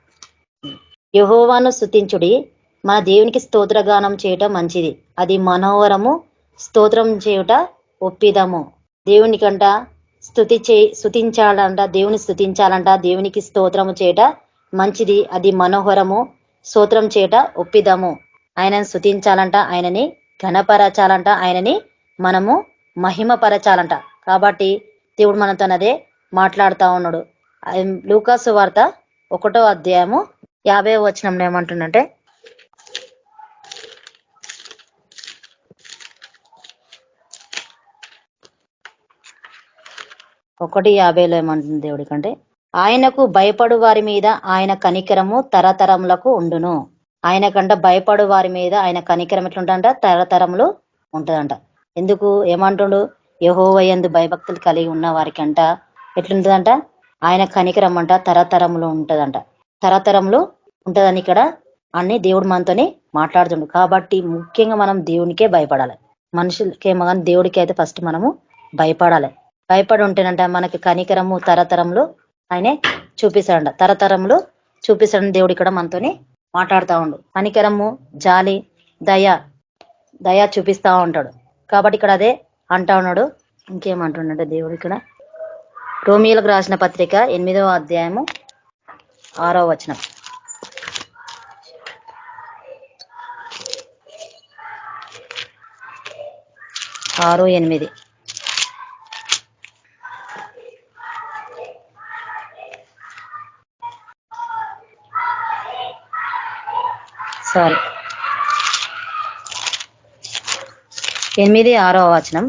యెహోవాను స్తుతించుడి, మన దేవునికి స్తోత్రగానం చేయటం మంచిది, అది మనోహరము, స్తోత్రం చేయుట ఒప్పిదము. దేవునికంట స్తుతించాలంట, దేవుని స్తుతించాలంట, దేవునికి స్తోత్రము చేయట మంచిది, అది మనోహరము, స్తోత్రం చేయట ఒప్పిదము. ఆయనని స్తుతించాలంట, ఆయనని ఘనపరచాలంట, ఆయనని మనము మహిమపరచాలంట. కాబట్టి దేవుడు మనతో అదే మాట్లాడుతా ఉన్నాడు. లూకాసు వార్త 1వ అధ్యాయము 50వ వచనంలో ఏమంటుండంటే, 1:50లో ఏమంటుంది దేవుడి కంటే, ఆయనకు భయపడు వారి మీద ఆయన కనికరము తరతరములకు ఉండును. ఆయనకంట భయపడు వారి మీద ఆయన కనికరం ఎట్లుంటంట, తరతరములు ఉంటుందంట. ఎందుకు ఏమంటుండు, యెహోవా యందు భయభక్తులు కలిగి ఉన్న వారికి అంట ఎట్లుంటుందంట, ఆయన కనికరం అంట తరతరములు ఉంటదంట. తరతరములు ఉంటదని ఇక్కడ అన్ని దేవుడు మనతోని మాట్లాడుతుండు. కాబట్టి ముఖ్యంగా మనం దేవునికే భయపడాలి, మనుషులకేమో కానీ దేవుడికి అయితే ఫస్ట్ మనము భయపడాలి. భయపడి ఉంటేనంట మనకి కనికరము తరతరములు ఆయనే చూపిస్తాడంట, తరతరములు చూపిస్తాడని దేవుడు ఇక్కడ మనతోని మాట్లాడుతూ ఉండు. కనికరము, జాలి, దయ చూపిస్తా ఉంటాడు. కాబట్టి ఇక్కడ అదే అంటా ఉన్నాడు. ఇంకేమంటున్నాడు దేవుడు ఇక్కడ, రోమియోలకు రాసిన పత్రిక 8వ అధ్యాయము 6వ వచనం. 6:8. సారీ 8:6వ వచనం,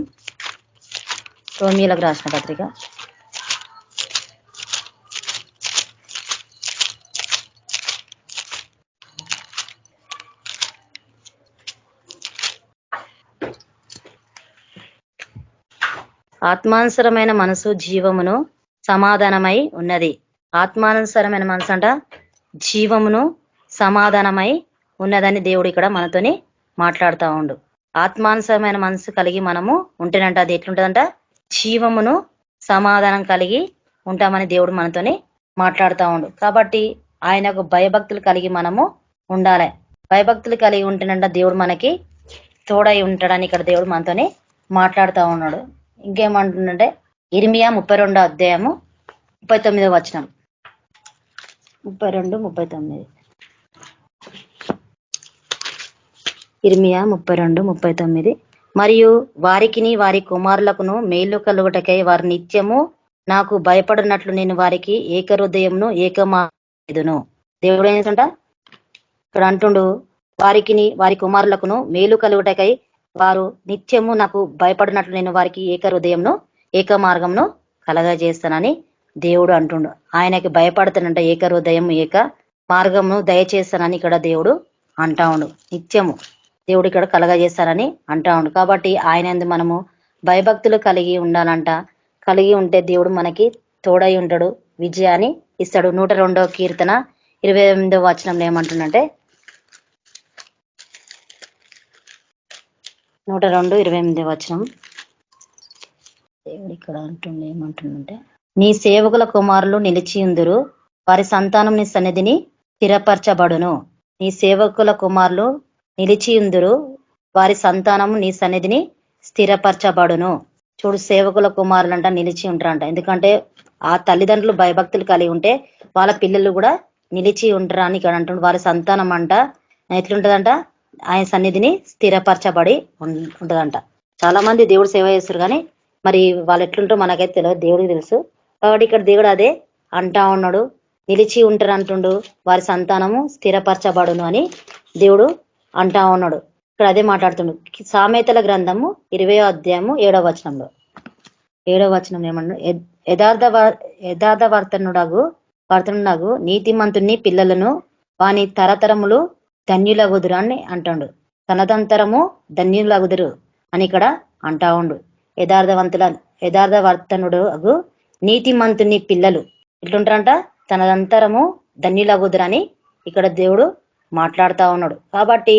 రోమియోలకు రాసిన పత్రిక. ఆత్మానుసరమైన మనసు జీవమును సమాధానమై ఉన్నది. ఆత్మానుసరమైన మనసు అంట జీవమును సమాధానమై ఉన్నదని దేవుడు ఇక్కడ మనతోని మాట్లాడుతూ ఉండు. ఆత్మానుసరమైన మనసు కలిగి మనము ఉంటేనంట అది ఎట్లుంటదంట, జీవమును సమాధానం కలిగి ఉంటామని దేవుడు మనతోని మాట్లాడుతూ ఉండు. కాబట్టి ఆయనకు భయభక్తులు కలిగి మనము ఉండాలి. భయభక్తులు కలిగి ఉంటేనంట దేవుడు మనకి తోడై ఉంటాడని ఇక్కడ దేవుడు మనతోని మాట్లాడుతూ ఉన్నాడు. ఇంకేమంటుందంటే ఇర్మియా 32వ అధ్యాయము 39వ వచనం. 32:39. ఇర్మియా 32:39. మరియు వారికిని వారి కుమారులకును మేలు కలుగుటకై వారి నిత్యము నాకు భయపడినట్లు నేను వారికి ఏకహృదయమును ఏకమాదును. దేవుడు ఏంటంట ఇక్కడ అంటుండు, వారికిని వారి కుమారులకును మేలు కలుగుటకై వారు నిత్యము నాకు భయపడినట్లు నేను వారికి ఏక హృదయంను ఏక మార్గంను కలగజేస్తానని దేవుడు అంటుండు. ఆయనకి భయపడతానంట, ఏక హృదయం ఏక మార్గంను దయచేస్తానని ఇక్కడ దేవుడు అంటా ఉండు. నిత్యము దేవుడు ఇక్కడ కలగజేస్తానని అంటా ఉండు. కాబట్టి ఆయన మనము భయభక్తులు కలిగి ఉండాలంట. కలిగి ఉంటే దేవుడు మనకి తోడై ఉంటాడు, విజయాన్ని ఇస్తాడు. 102వ కీర్తన 28వ వచనంలో ఏమంటుందంటే, 102:28 వచనం దేవుడు ఇక్కడ అంటుండే ఏమంటుండంటే, నీ సేవకుల కుమారులు నిలిచియుందురు, వారి సంతానం నీ సన్నిధిని స్థిరపరచబడును. నీ సేవకుల కుమారులు నిలిచియుందురు, వారి సంతానము నీ సన్నిధిని స్థిరపరచబడును. చూడు, సేవకుల కుమారులు అంట నిలిచి ఉంటారంట. ఎందుకంటే ఆ తల్లిదండ్రులు భయభక్తులు కలిగి ఉంటే వాళ్ళ పిల్లలు కూడా నిలిచి ఉంటారు అని ఇక్కడ అంటుండ్రు. వారి సంతానం అంట ఎట్లుంటదంట, ఆయన సన్నిధిని స్థిరపరచబడి ఉంటదంట. చాలా మంది దేవుడు సేవ చేస్తారు కానీ మరి వాళ్ళు ఎట్లుంటారో మనకైతే తెలియదు, దేవుడికి తెలుసు. కాబట్టి ఇక్కడ దేవుడు అదే అంటా ఉన్నాడు, నిలిచి ఉంటారు అంటుండు, వారి సంతానము స్థిరపరచబడును అని దేవుడు అంటా ఉన్నాడు. ఇక్కడ అదే మాట్లాడుతుండు. సామెతల గ్రంథము 20వ అధ్యాయము 7వ వచనంలో 7వ వచనం ఏమన్నాడు, యథార్థ వర్తనుడగు నీతిమంతుని పిల్లలను వాని తరతరములు ధన్యులగుదురు అని అంటాడు. తనదంతరము ధన్యులగుదురు అని ఇక్కడ అంటా ఉండు. యథార్థ వర్తనుడు అగు నీతిమంతుని పిల్లలు ఎట్లుంటారంట, తనదంతరము ధన్యులగుదురు అని ఇక్కడ దేవుడు మాట్లాడుతా ఉన్నాడు. కాబట్టి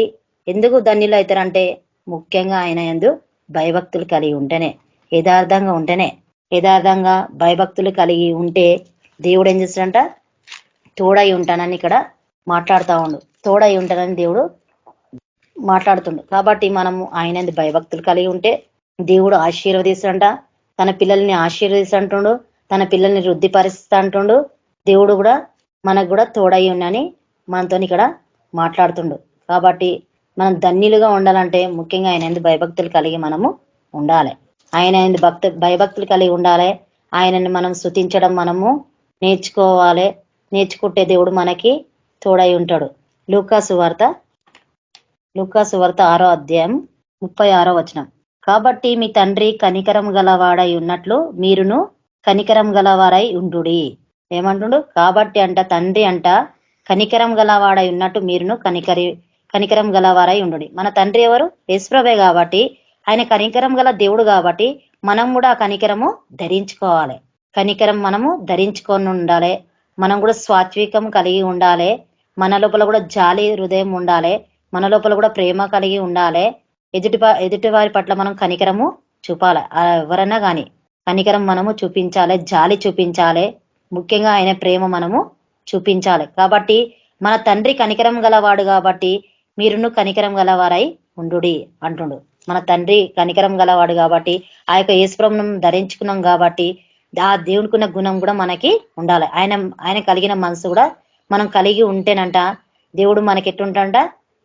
ఎందుకు ధన్యులు అవుతారంటే ముఖ్యంగా ఆయన యందు భయభక్తులు కలిగి ఉంటేనే, యథార్థంగా ఉంటేనే. యథార్థంగా భయభక్తులు కలిగి ఉంటే దేవుడు ఏం చేస్తాడంట, తోడై ఉంటానని ఇక్కడ మాట్లాడుతా ఉండు. తోడై ఉంటానని దేవుడు మాట్లాడుతుండు. కాబట్టి మనము ఆయన భయభక్తులు కలిగి ఉంటే దేవుడు ఆశీర్వదిస్తాడంట, తన పిల్లల్ని ఆశీర్వదిస్తుంటుండు, తన పిల్లల్ని వృద్ధిపరుస్తా అంటుండు. దేవుడు కూడా మనకు కూడా తోడై ఉన్నని మనతో ఇక్కడ మాట్లాడుతుండు. కాబట్టి మనం ధన్యులుగా ఉండాలంటే ముఖ్యంగా ఆయన ఎందు భయభక్తులు కలిగి మనము ఉండాలి. ఆయన ఎందు భయభక్తులు కలిగి ఉండాలి. ఆయనని మనం స్తుతించడం మనము నేర్చుకోవాలి. నేర్చుకుంటే దేవుడు మనకి తోడై ఉంటాడు. లూకాసు వార్త 6వ అధ్యాయం 36వ వచనం. కాబట్టి మీ తండ్రి కనికరం గలవాడై ఉన్నట్లు మీరును కనికరం గలవారై ఉండుడి. ఏమంటుండు? కాబట్టి అంట తండ్రి అంట కనికరం గలవాడై ఉన్నట్టు మీరును కనికరం గలవారై ఉండుడి. మన తండ్రి ఎవరు? యేసుప్రభువే. కాబట్టి ఆయన కనికరం గల దేవుడు కాబట్టి మనం కూడా ఆ కనికరము ధరించుకోవాలి. కనికరం మనము ధరించుకొని ఉండాలి. మనం కూడా స్వాత్వికం కలిగి ఉండాలి. మన లోపల కూడా జాలి హృదయం ఉండాలి. మన లోపల కూడా ప్రేమ కలిగి ఉండాలి. ఎదుటి వారి పట్ల మనం కనికరము చూపాలి. ఎవరన్నా కానీ కనికరం మనము చూపించాలి, జాలి చూపించాలి. ముఖ్యంగా ఆయన ప్రేమ మనము చూపించాలి. కాబట్టి మన తండ్రి కనికరం గలవాడు కాబట్టి మీరును కనికరం గలవారై ఉండుడి అంటుండు. మన తండ్రి కనికరం గలవాడు కాబట్టి ఆ యొక్క యేసుప్రభువును ధరించుకున్నాం కాబట్టి ఆ దేవునికున్న గుణం కూడా మనకి ఉండాలి. ఆయన కలిగిన మనసు కూడా మనం కలిగి ఉంటేనంట దేవుడు మనకి ఎట్టుంటంట,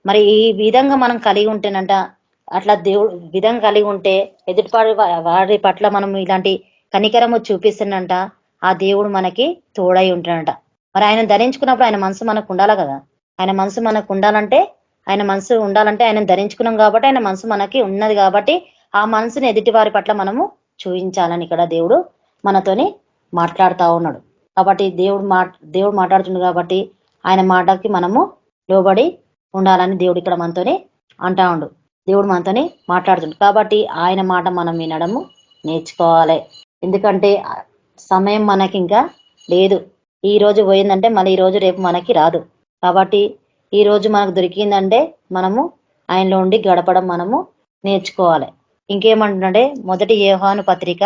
మరి ఈ విధంగా మనం కలిగి ఉంటేనంట, అట్లా దేవుడు విధంగా కలిగి ఉంటే వారి పట్ల మనం ఇలాంటి కనికరము చూపిస్తున్నంట ఆ దేవుడు మనకి తోడై ఉంటాడంట. మరి ఆయన ధరించుకున్నప్పుడు ఆయన మనసు మనకు ఉండాలి కదా. ఆయన మనసు మనకు ఉండాలంటే ఆయన ధరించుకున్నాం కాబట్టి ఆయన మనసు మనకి ఉన్నది కాబట్టి ఆ మనసుని ఎదుటి వారి పట్ల మనము చూపించాలని ఇక్కడ దేవుడు మనతోని మాట్లాడుతూ ఉన్నాడు. కాబట్టి దేవుడు మాట్లాడుతుంది కాబట్టి ఆయన మాటకి మనము లోబడి ఉండాలని దేవుడు ఇక్కడ మనతోని అంటా ఉండు. దేవుడు మనతోని మాట్లాడుతుంది కాబట్టి ఆయన మాట మనం వినడము నేర్చుకోవాలి. ఎందుకంటే సమయం మనకి ఇంకా లేదు. ఈ రోజు పోయిందంటే మళ్ళీ ఈ రోజు రేపు మనకి రాదు. కాబట్టి ఈ రోజు మనకు దొరికిందంటే మనము ఆయనలో ఉండి గడపడం మనము నేర్చుకోవాలి. ఇంకేమంటుంటే మొదటి యోహాను పత్రిక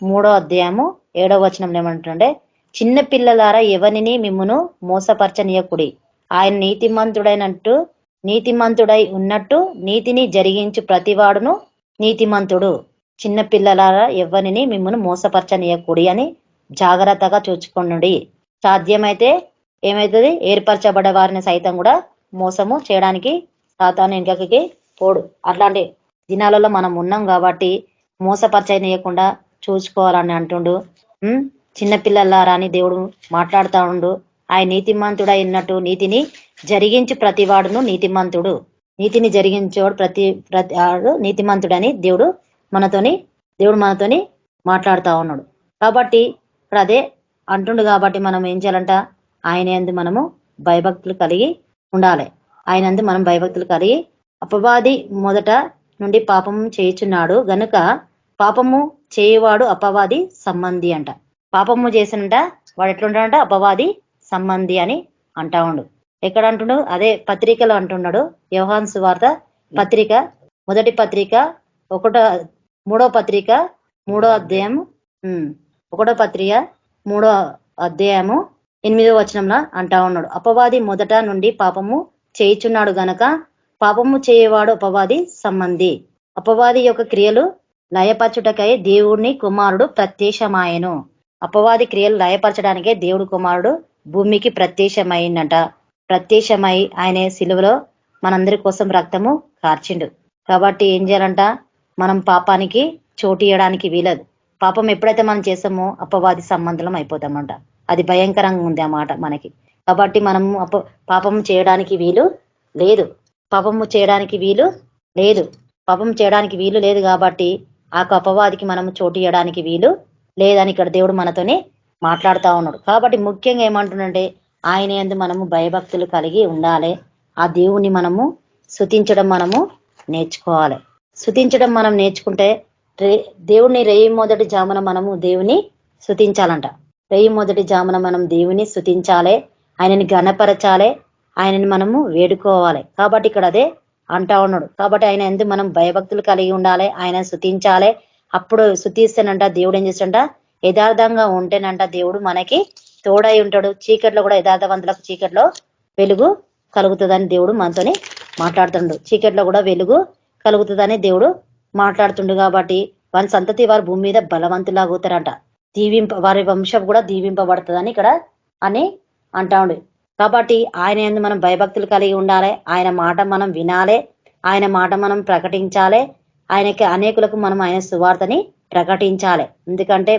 3వ అధ్యాయము 7వ వచనంలో ఏమంటుంటే, చిన్న పిల్లలారా ఎవరిని మిమ్మును మోసపరచనీయకుడి. ఆయన నీతిమంతుడై ఉన్నట్టు నీతిని జరిగించు ప్రతివాడును నీతిమంతుడు. చిన్న పిల్లలారా ఎవరిని మిమ్మును మోసపరచనీయకుడి అని జాగ్రత్తగా చూచుకోండి. సాధ్యమైతే ఏమవుతుంది? ఏర్పరచబడే వారిని సైతం కూడా మోసము చేయడానికి సాతాను వెనుకకి పోడు. అట్లాంటి దినాలలో మనం ఉన్నాం కాబట్టి మోసపరచనీయకుండా చూసుకోవాలని అంటుండు. చిన్నపిల్లలారా అని దేవుడు మాట్లాడుతూ ఉండు. ఆయన నీతిమంతుడై ఉన్నట్టు నీతిని జరిగించి ప్రతివాడును నీతిమంతుడు. నీతిని జరిగించేవాడు ప్రతి నీతిమంతుడని దేవుడు మనతోని మాట్లాడుతూ ఉన్నాడు. కాబట్టి ఇప్పుడు అదే అంటుండు. కాబట్టి మనం ఏం చేయాలంట? ఆయన యందు మనము భయభక్తులు కలిగి ఉండాలి. ఆయన యందు మనం భయభక్తులు కలిగి, అపవాది మొదట నుండి పాపము చేయుచున్నాడు గనుక పాపము చేయవాడు అపవాది సంబంధి అంట. పాపము చేసినంట వాడు ఎట్లుంటాడంట? అపవాది సంబంధి అని అంటా ఉండు. ఎక్కడ అంటుండు? అదే పత్రికలో అంటున్నాడు. యోహాను సువార్త పత్రిక మొదటి పత్రిక 3వ పత్రిక 3వ అధ్యాయము 1వ పత్రిక 3వ అధ్యాయము 8వ వచనంలో అంటా ఉన్నాడు. అపవాది మొదట నుండి పాపము చేయుచున్నాడు గనక పాపము చేయవాడు అపవాది సంబంధి. అపవాది యొక్క క్రియలు లయపరచుటకై దేవుని కుమారుడు ప్రత్యక్షమాయను. అపవాది క్రియలు లయపరచడానికే దేవుడు కుమారుడు భూమికి ప్రత్యక్షమైందట. ప్రత్యక్షమై ఆయన సిలువలో మనందరి కోసం రక్తము కార్చిండు. కాబట్టి ఏం చేయాలంట? మనం పాపానికి చోటు ఇవ్వడానికి వీలదు. పాపం ఎప్పుడైతే మనం చేస్తామో అపవాది సంబంధం అయిపోతామంట. అది భయంకరంగా ఉంది ఆ మాట మనకి. కాబట్టి మనము పాపం చేయడానికి వీలు లేదు. పాపం చేయడానికి వీలు లేదు కాబట్టి ఆ అపవాదికి మనము చోటు ఇవ్వడానికి వీలు లేదని ఇక్కడ దేవుడు మనతోనే మాట్లాడుతూ ఉన్నాడు. కాబట్టి ముఖ్యంగా ఏమంటుందంటే ఆయన యందు మనము భయభక్తులు కలిగి ఉండాలి. ఆ దేవుని మనము స్తుతించడం మనము నేర్చుకోవాలి. స్తుతించడం మనం నేర్చుకుంటే దేవుని రేయి మొదటి జామున మనము దేవుని స్తుతించాలంట. రేయి మొదటి జామున మనం దేవుని స్తుతించాలి, ఆయనని ఘనపరచాలి, ఆయనని మనము వేడుకోవాలి. కాబట్టి ఇక్కడ అదే అంటా ఉన్నాడు. కాబట్టి ఆయన యందు మనం భయభక్తులు కలిగి ఉండాలి, ఆయన స్తుతించాలి. అప్పుడు స్తుతిస్తేనంట దేవుడు ఏం చేస్తాడంట? యథార్థంగా ఉంటేనంట దేవుడు మనకి తోడై ఉంటాడు. చీకట్లో కూడా యథార్థవంతులకు చీకట్లో వెలుగు కలుగుతుందని దేవుడు మనతోని మాట్లాడుతుండు. చీకట్లో కూడా వెలుగు కలుగుతుందని దేవుడు మాట్లాడుతుండు. కాబట్టి వారి సంతతి వారి భూమి మీద బలవంతులాగుతారంట. వారి వంశం కూడా దీవింపబడుతుందని ఇక్కడ అని అంటా ఉండు. కాబట్టి ఆయన యందు మనం భయభక్తులు కలిగి ఉండాలి. ఆయన మాట మనం వినాలి. ఆయన మాట మనం ప్రకటించాలి. ఆయనకి అనేకులకు మనం ఆయన సువార్తని ప్రకటించాలి. ఎందుకంటే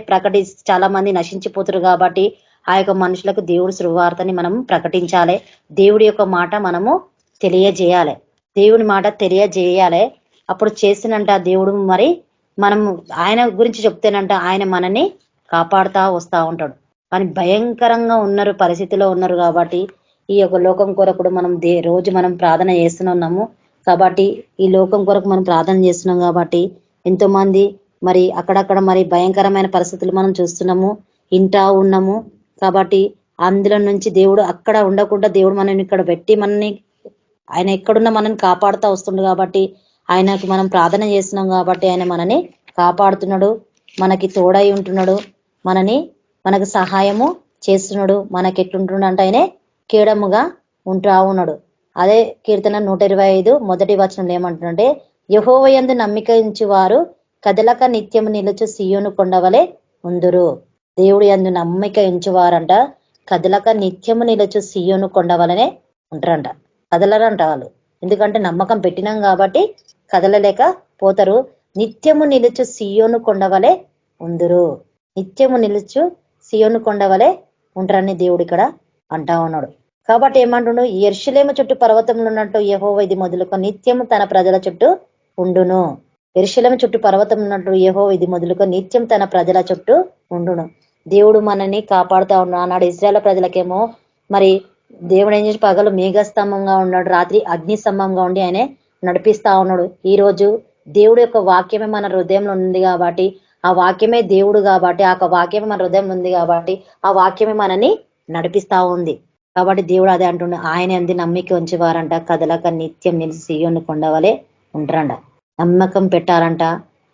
చాలా మంది నశించిపోతారు కాబట్టి ఆ యొక్క మనుషులకు దేవుడు సువార్తని మనం ప్రకటించాలి. దేవుడి యొక్క మాట మనము తెలియజేయాలి. దేవుని మాట తెలియజేయాలి. అప్పుడు చేసినంట దేవుడు మరి మనం ఆయన గురించి చెప్తేనంట ఆయన మనని కాపాడుతా వస్తా ఉంటాడు. కానీ భయంకరంగా ఉన్నారు పరిస్థితిలో ఉన్నారు కాబట్టి ఈ యొక్క లోకం కొరకు మనం రోజు మనం ప్రార్థన చేస్తున్నాము. కాబట్టి ఈ లోకం కొరకు మనం ప్రార్థన చేస్తున్నాం కాబట్టి ఎంతో మంది మరి అక్కడక్కడ మరి భయంకరమైన పరిస్థితులు మనం చూస్తున్నాము, ఇంటా ఉన్నాము. కాబట్టి అందులో నుంచి దేవుడు అక్కడ ఉండకుండా దేవుడు మనని ఇక్కడ పెట్టి మనని ఆయన ఎక్కడున్నా మనని కాపాడుతూ వస్తుండు కాబట్టి ఆయనకి మనం ప్రార్థన చేస్తున్నాం కాబట్టి ఆయన మనని కాపాడుతున్నాడు, మనకి తోడై ఉంటున్నాడు, మనకు సహాయము చేస్తున్నాడు. మనకి ఎట్లుంటున్నాడు అంటే ఆయనే కేడముగా ఉంటా ఉన్నాడు. అదే కీర్తన 125 మొదటి వచనంలో ఏమంటుందంటే యెహోవా యందు నమ్మిక ఉంచు వారు కదలక నిత్యము నిలుచు సియోను కొండవలే ఉందురు. దేవుడు యందు నమ్మిక ఉంచువారంట కదలక నిత్యము నిలుచు సియోను కొండవలనే ఉంటారంట. కదలరంట వాళ్ళు, ఎందుకంటే నమ్మకం పెట్టినాం కాబట్టి కదలలేక పోతారు. నిత్యము నిలుచు సియోను కొండవలే ఉందురు. నిత్యము నిలుచు సియోను కొండవలే ఉంటారని దేవుడు ఇక్కడ అంటా ఉన్నాడు. కాబట్టి ఏమంటుండు, యెరూషలేము చుట్టూ పర్వతంలో ఉన్నట్టు యెహోవా ఇది మొదలుకొని నిత్యము తన ప్రజల చుట్టూ ఉండును. యెరూషలేము చుట్టూ పర్వతం ఉన్నట్టు యెహోవా ఇది మొదలుకొని నిత్యం తన ప్రజల చుట్టూ ఉండును. దేవుడు మనని కాపాడుతా ఉన్నాడు. ఆనాడు ఇశ్రాయేలు ప్రజలకేమో మరి దేవుడు ఏం చేసి పగలు మేఘస్తంభంగా ఉన్నాడు, రాత్రి అగ్ని స్తంభంగా ఉండి ఆయనే నడిపిస్తా ఉన్నాడు. ఈ రోజు దేవుడు యొక్క వాక్యమే మన హృదయంలో ఉంది కాబట్టి, ఆ వాక్యమే దేవుడు కాబట్టి, ఆ వాక్యమే మన హృదయంలో ఉంది కాబట్టి ఆ వాక్యమే మనని నడిపిస్తా ఉంది. కాబట్టి దేవుడు అదే అంటుండే, ఆయన అంది నమ్మిక ఉంచేవారంట కదలక నిత్యం నిలిచి సియోను కొండవలే ఉంటారంట. నమ్మకం పెట్టాలంట,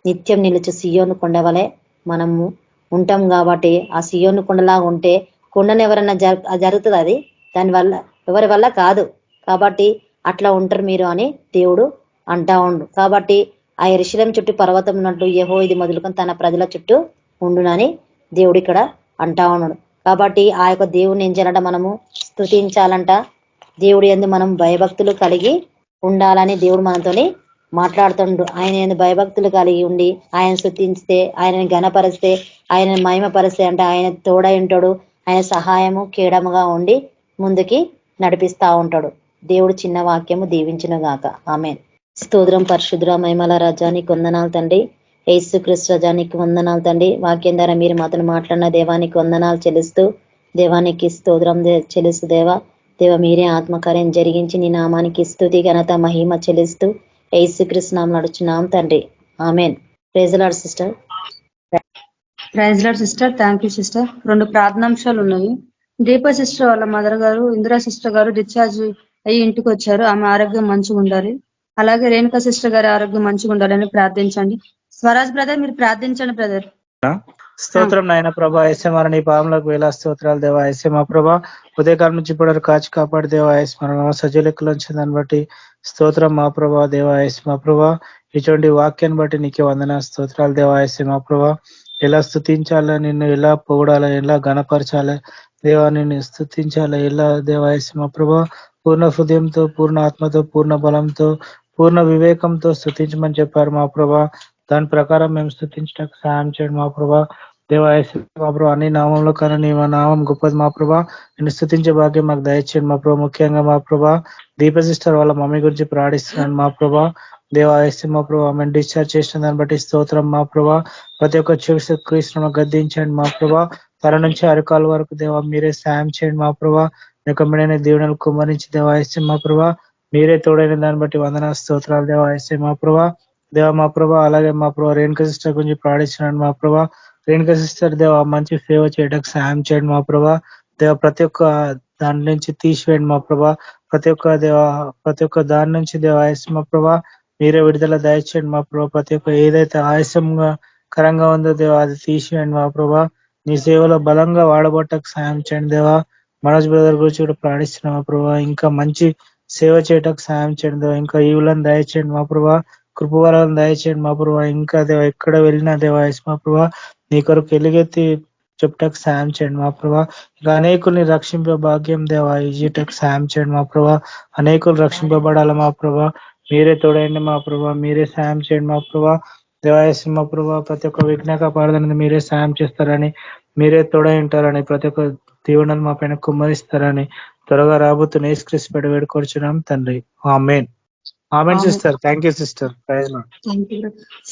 నిత్యం నిలిచి సియోను కొండవలే మనము ఉంటాం. కాబట్టి ఆ సియోను కొండలా ఉంటే కొండను ఎవరన్నా జరుగుతుంది, అది దానివల్ల ఎవరి వల్ల కాదు. కాబట్టి అట్లా ఉంటారు మీరు అని దేవుడు అంటా ఉండు. కాబట్టి ఆ యెరూషలేము చుట్టూ పర్వతం ఉన్నట్టు యెహోవా ఇది మొదలుకొని తన ప్రజల చుట్టూ ఉండునని దేవుడు ఇక్కడ అంటా ఉన్నాడు. కాబట్టి ఆ యొక్క దేవుడిని ఏం చేయాలంట, మనము స్తుతించాలంట. దేవుడి యందు మనం భయభక్తులు కలిగి ఉండాలని దేవుడు మనతోని మాట్లాడుతుండు. ఆయన యందు భయభక్తులు కలిగి ఉండి ఆయన స్తుతిస్తే, ఆయనని ఘనపరిస్తే, ఆయన మహిమపరిస్తే అంటే ఆయన తోడై ఉంటాడు. ఆయన సహాయము కేడముగా ఉండి ముందుకి నడిపిస్తా ఉంటాడు. దేవుడు చిన్న వాక్యము దీవించును గాక. ఆమేన్. స్తోత్రం. పరిశుద్ధ మహిమల రాజానికి వందనాలు తండ్రి. యేసు క్రీస్తు రాజానికి వందనాలు తండ్రి. వాక్యం ద్వారా మీరు మాతను మాట్లాడిన దేవానికి వందనాలు చెల్లిస్తూ, దేవానికి స్తోత్రం చెల్లిస్తూ, దేవ మీరే ఆత్మకార్యం జరిగించి నీ నామానికి స్తుతి ఘనత మహిమ చెల్లిస్తూ యేసు క్రీస్తు నామములో నడుచున్నాం తండ్రి. Amen. Praise Lord sister. Praise Lord sister. Thank you sister. 2 ప్రార్థనాంశాలు ఉన్నాయి. దీప సిస్టర్ వాళ్ళ మదర్ గారు, ఇందిరా సిస్టర్ గారు డిశ్చార్జ్ అయ్యి ఇంటికి వచ్చారు. ఆమె ఆరోగ్యం మంచిగా ఉండాలి. అలాగే రేణుకా సిస్టర్ గారి ఆరోగ్యం మంచిగా ఉండాలని ప్రార్థించండి. స్వరాజ్ బ్రదర్ మీరు ప్రార్థించండి బ్రదర్. స్తోత్రం నాయన ప్రభా. ఎస్ఎంఆర్ నీ పాములకు వేల స్తోత్రాలు దేవా. ఎస్ఎం ప్రభా ఉదయకాలం నుంచి ఇప్పుడు కాచి కాపాడు దేవా. ఎస్మరణ సజీలెక్కలు వచ్చిన దాన్ని బట్టి స్తోత్రం మా ప్రభా దేవా. ఎస్మ ప్రభా ఇటువంటి వాక్యాన్ని బట్టి నీకే వందన స్తోత్రాలు దేవా. ఎస్ఎం ప్రభా ఎలా స్తుతించాలా, నిన్ను ఎలా పొగడాలా, ఎలా గణపరచాలా దేవా, నిన్ను స్తుతించాలా ఎలా దేవా. ఎస్మ ప్రభా పూర్ణ హృదయంతో, పూర్ణ ఆత్మతో, పూర్ణ బలంతో, పూర్ణ వివేకంతో స్తుతించమని చెప్పారు మా ప్రభా. దాని ప్రకారం మేము స్తుతించడానికి సహాయం చేయండి మా ప్రభా దేవా. మా ప్రభా అన్ని నామంలో కన్నా నీ నామం గొప్పది మా ప్రభా. నేను స్తుతించే భాగ్యం మాకు దయచేయండి మా ప్రభా. ముఖ్యంగా మా ప్రభా దీప సిస్టర్ వాళ్ళ మమ్మీ గురించి ప్రార్థిస్తున్నాను మా ప్రభా దేవా. మా ప్రభా ఆమెను డిశ్చార్జ్ చేసిన దాన్ని బట్టి స్తోత్రం మా ప్రభా. ప్రతి ఒక్క చికిత్స గద్దించండి మా ప్రభా. తల నుంచి అరకాల వరకు దేవా మీరే సాయం చేయండి మా ప్రభా. నికమైన దీవెనలు కుమ్మరించి దేవా. మా ప్రభా మీరే తోడైన దాన్ని బట్టి వందన స్తోత్రాలు దేవా. మా ప్రభా దేవా మా ప్రభా. అలాగే మా ప్రభా రేణుకా సిస్టర్ గురించి ప్రార్థిస్తున్నాను మా ప్రభా. రేణుకా సిస్టర్ దేవా మంచి సేవ చేయడానికి సాయం చేయండి మా ప్రభా దేవ. ప్రతి ఒక్క దాని నుంచి తీసివేయండి మా ప్రభా. ప్రతి ఒక్క దాని నుంచి దేవ మా ప్రభా మీరే విడుదల దయచేయండి మా ప్రభా. ప్రతి ఒక్క ఏదైతే ఆయాసంగా కరంగా ఉందో దేవా అది తీసివేయండి మా ప్రభా. నీ సేవలో బలంగా వాడబట్టకు సాయం చేయండి దేవా. మనోజ్ బ్రదర్ గురించి కూడా ప్రార్థిస్తున్నాం మా ప్రభా. ఇంకా మంచి సేవ చేయటకు సాయం చేయండి దేవా. ఇంకా ఈవులను దయచేయండి మా ప్రభా. కృపవరాలను దయచేయండి మా ప్రభా. ఇంకా దేవా ఎక్కడ వెళ్ళినా దేవా మా ప్రభా నీ కొరకు ఎలుగెత్తి చెప్పుటకు సాయం చేయండి మా ప్రభా. ఇక అనేకుల్ని రక్షింపే భాగ్యం దేవా ఈజీటకు సాయం చేయండి మా ప్రభా. అనేకులు రక్షింపబడాలి మా ప్రభా. మీరే తోడండి మా ప్రభా. మీరే సాయం చేయండి మా ప్రభా. దేవాయసి మా ప్రభా ప్రతి ఒక్క విఘ్నక పాడదని మీరే సాయం చేస్తారని, మీరే తోడై ఉంటారని, ప్రతి ఒక్క దీవెనలు మా పైన కుమ్మరిస్తారని త్వరగా రాబోతున్న యేసుక్రీస్తు పేట వేడుకొచ్చున్నాం తండ్రి. Amen. Amen sister. Thank you sister. Praise Lord.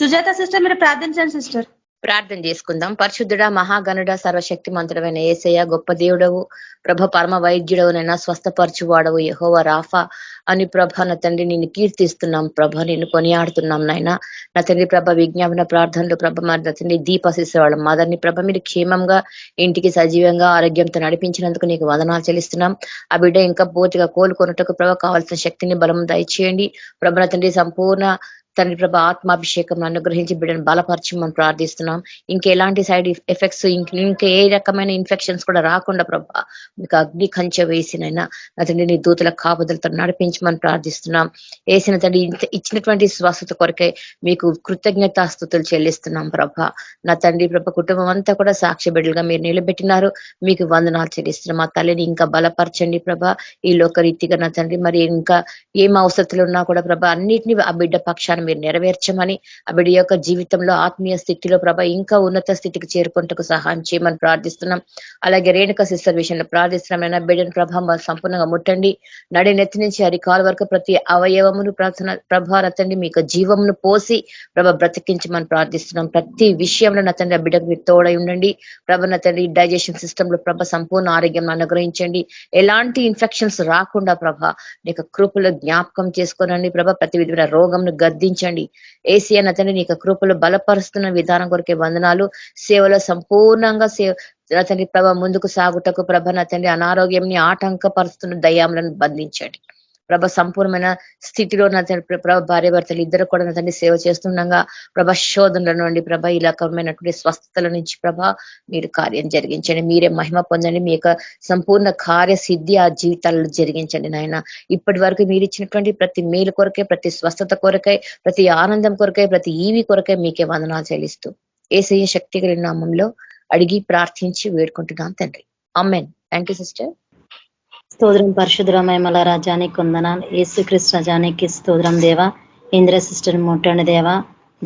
Sujatha sister మీరు ప్రార్థించండి సిస్టర్. ప్రార్థన చేసుకుందాం. పరిశుద్ధుడా, మహాగణుడ, సర్వశక్తిమంతుడమైన యేసయ్య, గొప్ప దేవుడవు, ప్రభ పరమ వైద్యుడవునైనా, స్వస్థపరచువాడవు యెహోవా రాఫా అని ప్రభ నా తండ్రి నిన్ను కీర్తిస్తున్నాం ప్రభ, నిన్ను కొనియాడుతున్నాం నాయన. నా తండ్రి ప్రభ విజ్ఞాపన ప్రార్థనలు ప్రభ మరి నా తండ్రి దీపశిసేవాళ్ళం మదర్ని ప్రభ మీరు క్షేమంగా ఇంటికి సజీవంగా ఆరోగ్యంతో నడిపించినందుకు నీకు వందనాలు చెల్లిస్తున్నాం. ఆ బిడ్డ ఇంకా పూర్తిగా కోలుకొనుటకు ప్రభ కావాల్సిన శక్తిని బలం దయచేయండి ప్రభ. నా తండ్రి సంపూర్ణ తండ్రి ప్రభ ఆత్మాభిషేకం అనుగ్రహించి బిడ్డను బలపరచమని ప్రార్థిస్తున్నాం. ఇంకెలాంటి సైడ్ ఎఫెక్ట్స్ ఇంకా ఏ రకమైన ఇన్ఫెక్షన్స్ కూడా రాకుండా ప్రభ మీకు అగ్ని కంచె వేసినైనా నా తండ్రి నీ దూతల కాపుదలతో నడిపించమని ప్రార్థిస్తున్నాం. వేసిన తండ్రి ఇచ్చినటువంటి స్వస్థత కొరకే మీకు కృతజ్ఞతాస్తుతులు చెల్లిస్తున్నాం ప్రభ. నా తండ్రి ప్రభ కుటుంబం అంతా కూడా సాక్షి బిడ్డలుగా మీరు నిలబెట్టినారు, మీకు వందనాలు చెల్లిస్తున్నాం. మా తల్లిని ఇంకా బలపరచండి ప్రభ. ఈ లోకరీతిగా నా తండ్రి మరి ఇంకా ఏం అవసరతలు ఉన్నా కూడా ప్రభ అన్నిటిని ఆ బిడ్డ పక్షాన్ని మీరు నెరవేర్చమని, ఆ బిడ్డ యొక్క జీవితంలో ఆత్మీయ స్థితిలో ప్రభ ఇంకా ఉన్నత స్థితికి చేరుకుంటకు సహాయం చేయమని ప్రార్థిస్తున్నాం. అలాగే రేణుక సిస్టర్ విషయంలో ప్రార్థిస్తున్నాం. బిడ్డను ప్రభ సంపూర్ణంగా ముట్టండి. నడి నెత్తి నుంచి అరికాల వరకు ప్రతి అవయవమును ప్రార్థన ప్రభ నతండి మీకు జీవమును పోసి ప్రభ బ్రతికించమని ప్రార్థిస్తున్నాం. ప్రతి విషయంలో నతండి ఆ బిడ్డకు మీరు తోడై ఉండండి ప్రభ. నతండి డైజెషన్ సిస్టమ్ లో ప్రభ సంపూర్ణ ఆరోగ్యం అనుగ్రహించండి. ఎలాంటి ఇన్ఫెక్షన్స్ రాకుండా ప్రభ నీకు కృపలో జ్ఞాపకం చేసుకోనండి ప్రభ. ప్రతి విధమైన రోగంను గద్దించండి. ఏసీ అన్న తండ్రి నీకు కృపలు బలపరుస్తున్న విధానం కొరకే వందనాలు. సేవలో సంపూర్ణంగా తండ్రి ప్రభ ముందుకు సాగుటకు ప్రభ నా తండ్రి అనారోగ్యంని ఆటంకపరుస్తున్న దయ్యాములను బంధించండి ప్రభ. సంపూర్ణమైన స్థితిలో నా తండ్రి ప్రభ భార్య భర్తలు ఇద్దరు కూడా నా తండ్రి సేవ చేస్తుండగా ప్రభ శోధనల నుండి ప్రభ ఈ రకమైనటువంటి స్వస్థతల నుంచి ప్రభ మీరు కార్యం జరిగించండి. మీరే మహిమ పొందండి. మీ యొక్క సంపూర్ణ కార్యసిద్ధి ఆ జీవితాలలో జరిగించండి నాయన. ఇప్పటి వరకు మీరు ఇచ్చినటువంటి ప్రతి మేలు కొరకే, ప్రతి స్వస్థత కొరకై, ప్రతి ఆనందం కొరకై, ప్రతి ఈవి కొరకై మీకే వందనాలు చెల్లిస్తూ యేసయ్య శక్తి కలిగిన నామంలో అడిగి ప్రార్థించి వేడుకుంటున్నాం తండ్రి. ఆమేన్. Thank you sister. స్తోత్రం పరిశుద్ధమయ మల రాజానికి వందనాలు. యేసుక్రీస్తు రాజానికి స్తోత్రం దేవా. ఇంద్ర సిస్టర్ ముట్టండి దేవా.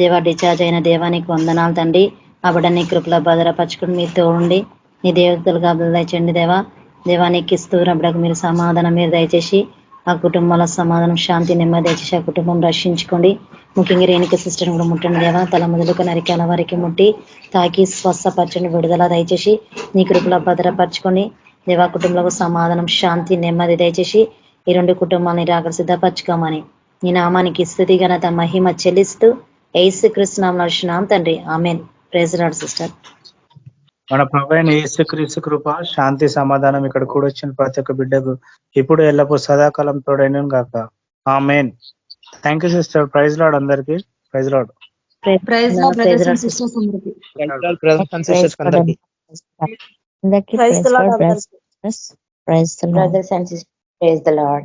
దేవా డిశ్చార్జ్ అయిన దేవానికి వందనాలు తండ్రి. ఆ బిడ్డ నీ కృపలో భద్రపరచుకుని మీరు తోడండి. నీ దేవతలుగా దయచండి దేవా. దేవానికి స్తోత్రం. బిడ్డకు మీరు సమాధానం మీరు దయచేసి ఆ కుటుంబంలో సమాధానం శాంతి నెమ్మది దయచేసి ఆ కుటుంబం రక్షించుకోండి. ముఖ్యంగా రేణుక సిస్టర్ కూడా ముట్టండి దేవా. తల మొదలుకు నరికాల వారికి ముట్టి తాకి స్వస్థపరచండి. విడుదల దయచేసి నీ కృపలో భద్రపరచుకొని దేవా కుటుంబంలో సమాధానం శాంతి నెమ్మది దయచేసి ఈ రెండు కుటుంబాలని రాక సిద్ధపరచుకోమని నీ నామానికి స్తుతి ఘనత మహిమ చెల్లిస్తూ యేసుక్రీస్తు నామములో నడుచున్నాం తండ్రి. Amen. Praise the Lord sister. మన ప్రభువైన యేసుక్రీస్తు కృప శాంతి సమాధానం ఇక్కడ కూడా వచ్చిన ప్రతి ఒక్క బిడ్డకు ఇప్పుడు ఎల్లప్పుడూ సదాకాలం తోడైన గాక. Amen. Thank you sister. Praise Lord అందరికి. Praise Lord. Praise Lord brothers and sisters అందరికి. Praise the Lord. Brothers and sisters, praise the Lord.